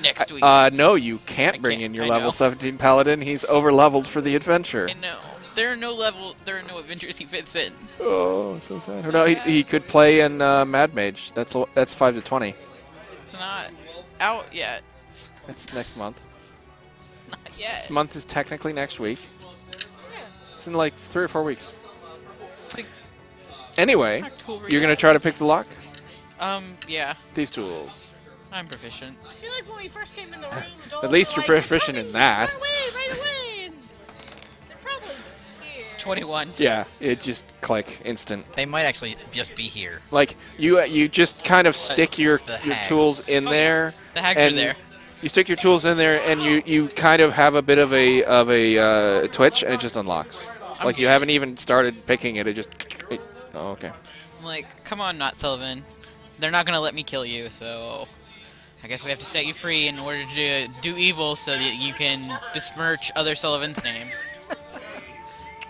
Next week. No, you can't bring can't, in your I level know. 17 paladin. He's over-leveled for the adventure. I know. There are no adventures he fits in. Oh, so sad. No, he could play in Mad Mage. That's 5 to 20. It's not out yet. That's next month. Not This yet. month is technically next week. It's in like 3 or 4 weeks. Think- Anyway, October, you're yeah. gonna try to pick the lock? Yeah. These tools. I'm proficient. I feel like when we first came in the room, the dolls At least were you're like, proficient in "Coming, that." Right away, right away. And they're probably here. 21. Yeah, it just click instant. They might actually just be here. Like you just kind of stick your hags. tools in there. The hags and are there. You stick your tools in there, and you kind of have a bit of a twitch, and it just unlocks. Like you haven't even started picking it. It just. Oh, okay. I'm like, come on, Not Sullivan. They're not gonna let me kill you, so I guess we have to set you free in order to do evil, so that you can besmirch other Sullivan's name.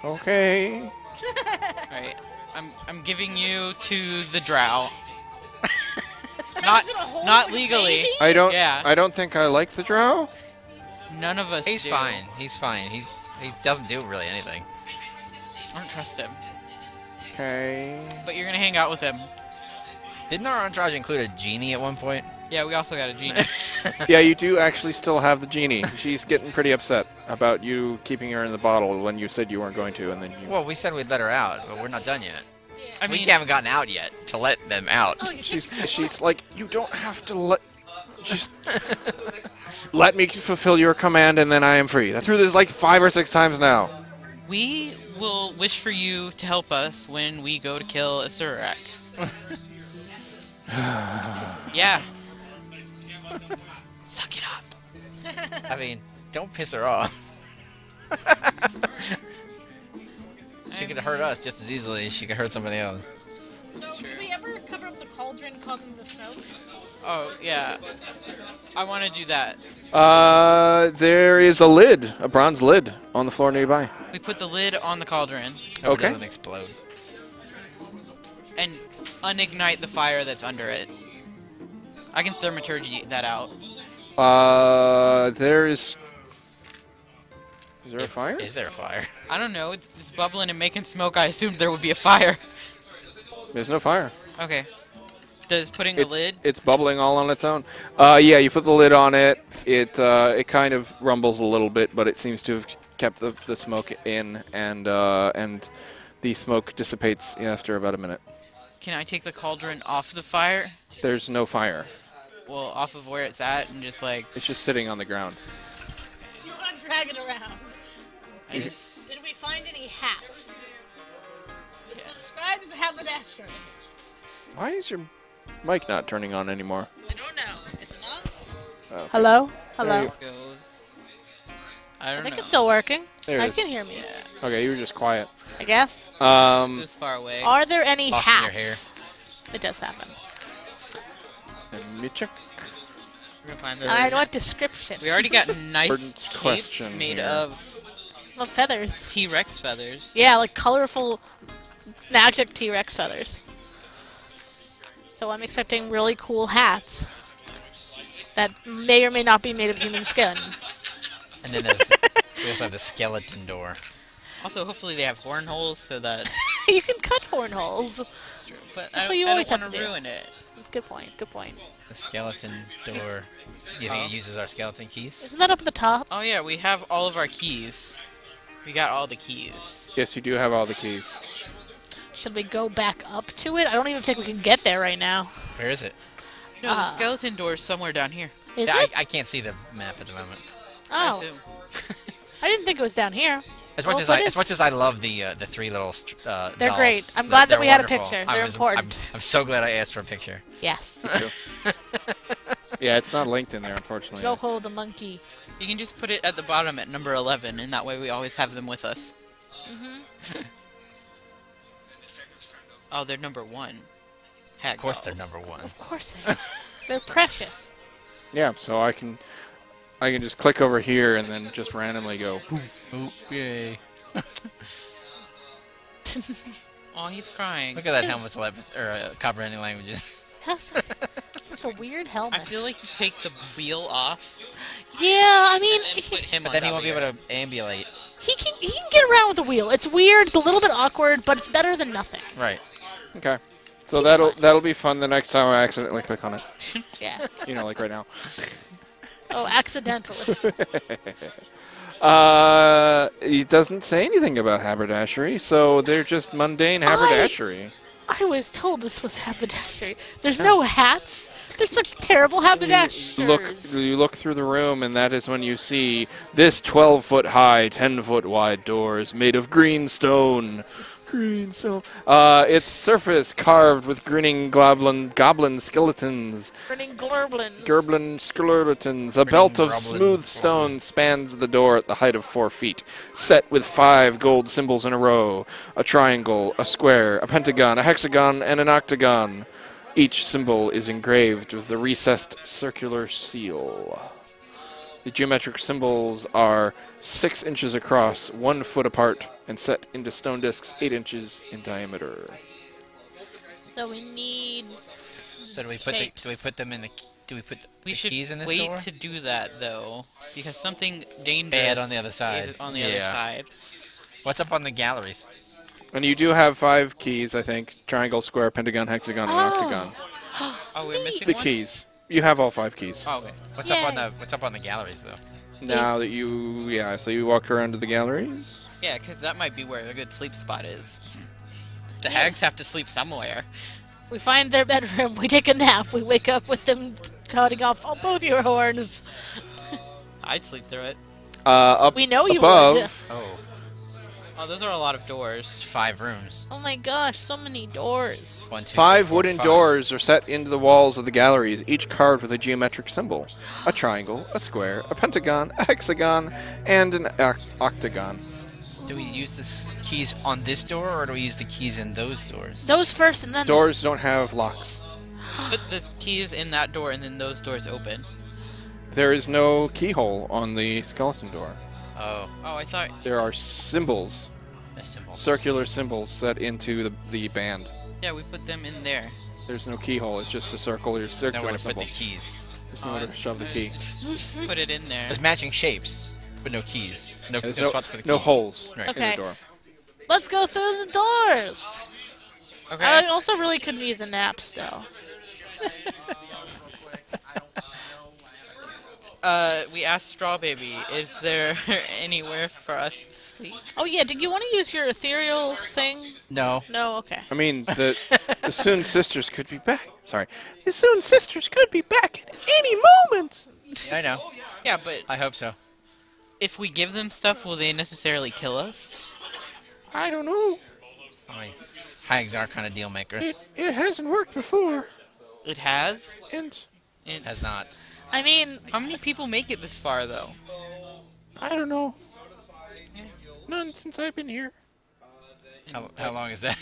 Okay. Alright, I'm giving you to the Drow. Somebody's gonna hold not the legally. baby? I don't. Yeah. I don't think I like the drow. None of us He's do. fine. He's fine. He doesn't do really anything. I don't trust him. Okay. But you're gonna hang out with him. Didn't our entourage include a genie at one point? Yeah, we also got a genie. Yeah, you do actually still have the genie. She's getting pretty upset about you keeping her in the bottle when you said you weren't going to, and then you. Well, we said we'd let her out, but we're not done yet. I We mean, haven't gotten out yet to let them out. Oh, you She's like, you don't have to let. Just let me fulfill your command, and then I am free. I threw this like 5 or 6 times now. we will wish for you to help us when we go to kill a Surak. Yeah. Suck it up. I mean, don't piss her off. She could hurt us just as easily as she could hurt somebody else. So, true. did we ever cover up the cauldron causing the smoke? Oh, yeah. I want to do that. There is a lid, a bronze lid, on the floor nearby. We put the lid on the cauldron Hope it Okay. doesn't explode. and unignite the fire that's under it. I can thaumaturgy that out. There is. Is there a fire? Is there a fire? I don't know. It's bubbling and making smoke. I assumed there would be a fire. There's no fire. Okay. Does putting a lid? It's bubbling all on its own. Yeah, you put the lid on it. It kind of rumbles a little bit, but it seems to have kept the smoke in, and the smoke dissipates after about a minute. Can I take the cauldron off the fire? There's no fire. Well, off of where it's at and just like... It's just sitting on the ground. You want to drag it around. I just... Did we find any hats? This was described as a haberdasher. Why is your mic not turning on anymore? I don't know. Is it not? Okay. Hello? There Hello? you- goes... I don't I think know. it's still working. There it I is. can hear me. Okay, you were just quiet. I guess. It goes far away. Are there any Lost in your hats? It does happen. Let me check. We're gonna find those. Alright, what description? We already got nice Burden's capes question made here. of Well, feathers. T-Rex feathers. Yeah, like colorful magic T-Rex feathers. So I'm expecting really cool hats that may or may not be made of human skin. And then we also have the skeleton door. Also, hopefully they have horn holes so that... You can cut horn holes. But That's I, what you I always don't have want to to do. ruin it. Good point, good point. The skeleton door. You think it uses our skeleton keys? Isn't that up at the top? Oh yeah, we have all of our keys. We got all the keys. Yes, you do have all the keys. Should we go back up to it? I don't even think we can get there right now. Where is it? No, the skeleton door is somewhere down here. Is Yeah, it? I can't see the map at the moment. I Oh, assume. I didn't think it was down here. As much Well, as what as is- much as I love the 3 little They're dolls, great. I'm glad that they're we had a wonderful. picture. They're important. I'm so glad I asked for a picture. Yes. Yeah, it's not linked in there, unfortunately. Joho the monkey. You can just put it at the bottom at number 11, and that way we always have them with us. Oh, they're number 1. Of course, they're number 1. Of course they are. They're precious. Yeah, so I can just click over here and then just randomly go. Yay! Oh, he's crying. Look at that helmet telepathy or comprehending languages. That's such a weird helmet. I feel like you take the wheel off Yeah, I mean, and put him But on then he top won't be of able to ambulate. he can get around with the wheel. It's weird. It's a little bit awkward, but it's better than nothing. Right. Okay. So He's that'll fine. be fun the next time I accidentally click on it. Yeah. You know, like right now. Oh, accidentally. It doesn't say anything about haberdashery, so they're just mundane haberdashery. I was told this was haberdashery. There's no hats. There's such terrible haberdashers. You look through the room, and that is when you see this 12-foot high, 10-foot wide doors made of green stone. Green stone. Its surface carved with grinning goblin skeletons. Grinning glurblins. Gerblin skeletons. A belt of smooth stone spans the door at the height of 4 feet, set with 5 gold symbols in a row: a triangle, a square, a pentagon, a hexagon, and an octagon. Each symbol is engraved with the recessed circular seal. The geometric symbols are 6 inches across, 1 foot apart, and set into stone discs 8 inches in diameter. So we need. So do we put them in the We should keys in this wait door? to do that though, because something dangerous Bad on the other side. is on the other Yeah. side. What's up on the galleries? And you do have 5 keys, I think. Triangle, square, pentagon, hexagon, and octagon. Oh, we're missing The one. keys. You have all 5 keys. Oh, okay. What's Yay. up on the galleries though? Now that you, so you walk around to the galleries. Yeah, because that might be where a good sleep spot is. The Yeah. hags have to sleep somewhere. We find their bedroom. We take a nap. We wake up with them cutting off both your horns. I'd sleep through it. Up We know you above, would. Oh, Oh, those are a lot of doors. 5 rooms. Oh my gosh, so many doors. 1, 2, 5 3, 4, wooden 5. doors are set into the walls of the galleries, each carved with a geometric symbol: a triangle, a square, a pentagon, a hexagon, and an octagon. Do we use the keys on this door, or do we use the keys in those doors? Those first and then Doors don't have locks. Put the keys in that door, and then those doors open. There is no keyhole on the skeleton door. Oh, Oh, I thought. There are symbols, the symbol. circular symbols set into the band. Yeah, we put them in there. There's no keyhole. It's just a circular Nowhere circular to put symbol. the keys. There's nowhere to shove the key. Put it in there. There's matching shapes, but no keys. No, There's no spots for the keys. no holes Right. in Okay. the door. Let's go through the doors. Okay. I also really could use a nap still. We asked Straw Baby, is there anywhere for us to sleep? Oh yeah, did you want to use your ethereal thing? No. No, okay. I mean, the Soon sisters could be back. Sorry. The Soon sisters could be back at any moment. I know. Yeah, but I hope so. if we give them stuff, will they necessarily kill us? I don't know. I mean, hags are kind of deal makers. It hasn't worked before. It has? And It Has not. I mean, How many people make it this far, though? I don't know. None since I've been here. How long is that?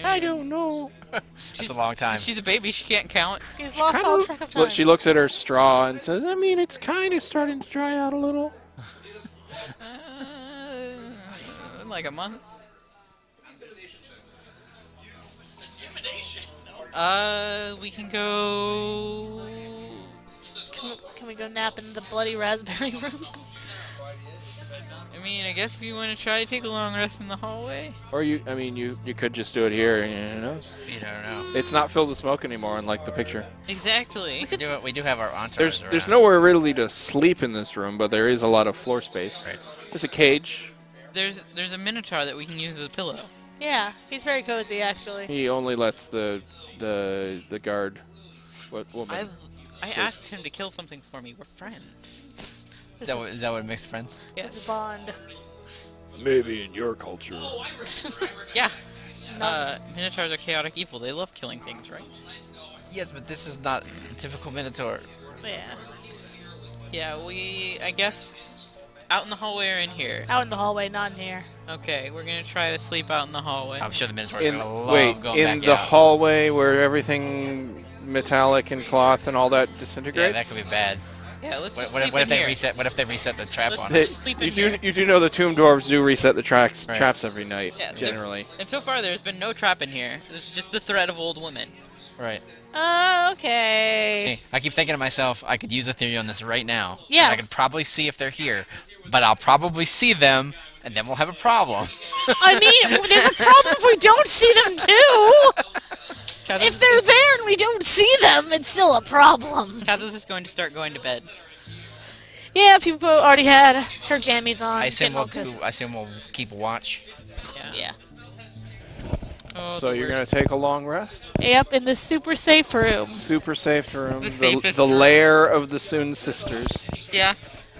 I don't know. That's a long time. She's a baby, she can't count. he's lost all track of time. Look, she looks at her straw and says, I mean, it's kind of starting to dry out a little. Like a month? We can go... Can we go nap in the bloody raspberry room? I mean, I guess if you want to try to take a long rest in the hallway. Or you could just do it here, you know? You don't know. It's not filled with smoke anymore, unlike the picture. Exactly. We do have our entourage There's around. nowhere really to sleep in this room, but there is a lot of floor space. Right. There's a cage. There's a minotaur that we can use as a pillow. Yeah, he's very cozy actually. He only lets the guard, what woman? I asked him to kill something for me. We're friends. Is that what makes friends? It's a Yes. bond. Maybe in your culture. Yeah. No. Minotaurs are chaotic evil. They love killing things, right? Yes, but this is not typical Minotaur. Yeah. Yeah, I guess, out in the hallway or in here? Out in the hallway, not in here. Okay, we're gonna try to sleep out in the hallway. I'm sure the Minotaur's In gonna love going in back the out. hallway where everything metallic and cloth and all that Yeah, disintegrates. that could be bad. Yeah, let's just What sleep if in they here. reset? What if they reset the trap Let's on They- us? sleep you in do here. you do know the tomb dwarves do reset the Right. traps every night Yeah, generally. And so far, there's been no trap in here. It's just the threat of old women. Right. Okay. See, I keep thinking to myself, I could use a theory on this right now. Yeah. And I could probably see if they're here, but I'll probably see them, and then we'll have a problem. I mean, there's a problem if we don't see them too. If they're there and we don't see them, it's still a problem. Kathas is going to start going to bed. Yeah, people already had her jammies on. I assume getting all we'll keep watch. Yeah. Oh, So the you're going worst. to take a long rest? Yep, in the super safe room. Super safe room. The safest the room. lair of the Soon Sisters. Yeah.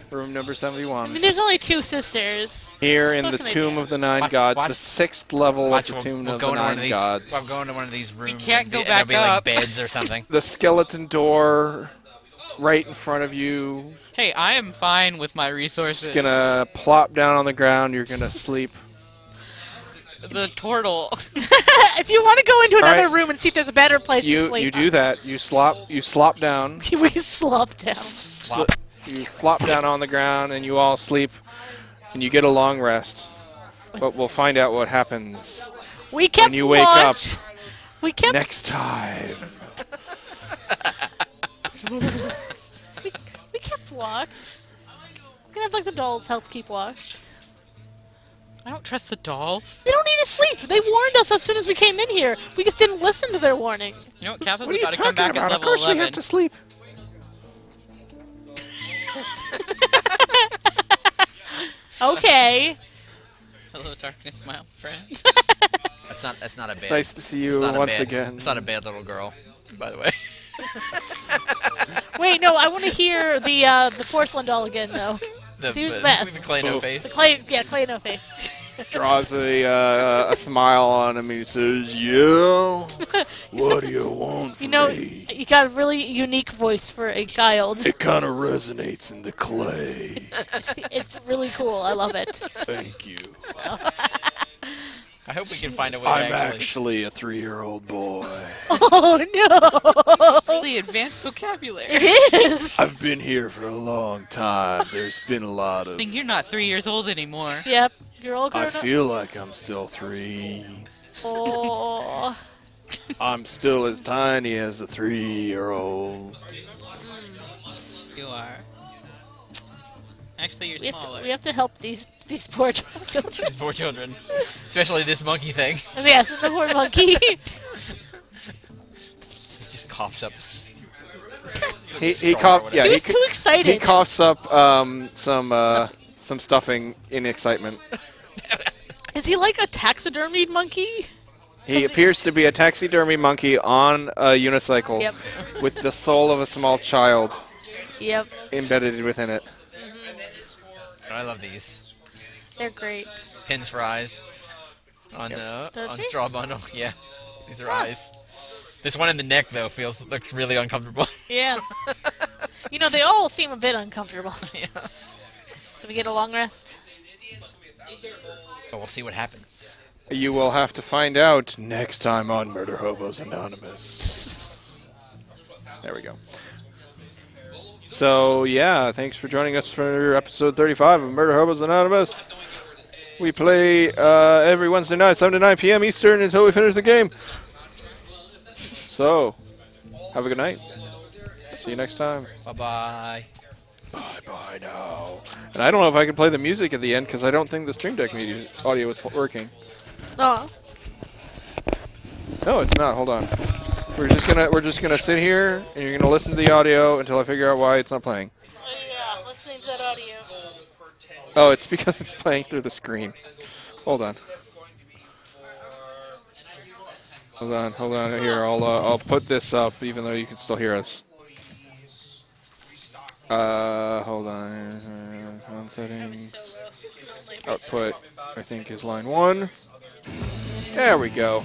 Room number I 71. mean, there's only 2 sisters. Here in What the can they Tomb do? of the Nine Watch- Gods, watch- the 6th level Watch, of the Tomb we'll of go the into one of Nine these. Gods. I'm going to one of these rooms. can't and go there'll back be like up. beds or something. The skeleton door right in front of you. Hey, I am fine with my resources. Just gonna plop down on the ground. You're gonna sleep. The turtle. If you want to go into another right. room and see if there's a better place to You sleep, do that. You slop down. we slop down. Slop. You flop down on the ground and you all sleep, and you get a long rest. But we'll find out what happens We kept when you wake watch. up We kept next time. we kept watch. We can have like the dolls help keep watch. I don't trust the dolls. They don't need to sleep. They warned us as soon as we came in here. We just didn't listen to their warning. You know what? Kappa's What are you about to come talking back about? at Of level course 11. we have to sleep. Okay. Hello, darkness, my old friend. That's not a bad. Nice to see it's you not a once bad- again. It's not a bad little girl, by the way. Wait, no, I want to hear the porcelain doll again though. See who's best. The clay no Cool. face. Clay, yeah, Clay no face. Draws a smile on him. He says, "Yeah, what do you want from You know, me?" you got a really unique voice for a child. It kind of resonates in the clay. It's really cool. I love it. Thank you. I hope we can find a way to I'm actually. actually a 3-year-old boy. Oh no! Really advanced vocabulary. It is. I've been here for a long time. There's been a lot I of. think you're not 3 years old anymore. Yep, you're all grown I up. feel like I'm still 3. Oh, I'm still as tiny as a 3-year-old. You are. Actually, you're smaller. we have to help these poor children. These poor children, especially this monkey thing. Yes, and the poor monkey. Just coughs up. He straw or coughed. whatever. Yeah, He was too excited. He coughs up some stuffing in excitement. Is he like a taxidermied monkey? He appears to be a taxidermy monkey on a unicycle Yep. with the soul of a small child Yep, embedded within it. I love these they're great. pins for eyes on Does on he? straw bundle. Yeah, these are eyes. This one in the neck though looks really uncomfortable. Yeah. You know, they all seem a bit uncomfortable. Yeah. So we get a long rest. But we'll see what happens. You will have to find out next time on Murderhobos Anonymous. There we go. So, yeah, thanks for joining us for episode 35 of Murderhobos Anonymous. We play every Wednesday night, 7 to 9 p.m. Eastern until we finish the game. So, have a good night. See you next time. Bye bye. Bye-bye now. And I don't know if I can play the music at the end because I don't think the Stream Deck audio is working. Oh. No, it's not. Hold on. We're just gonna sit here and you're gonna listen to the audio until I figure out why it's not playing. Yeah, listening to that audio. Oh, it's because it's playing through the screen. Hold on. Hold on. Here, I'll put this up even though you can still hear us. Hold on. On settings. Output, I think, is line 1. There we go.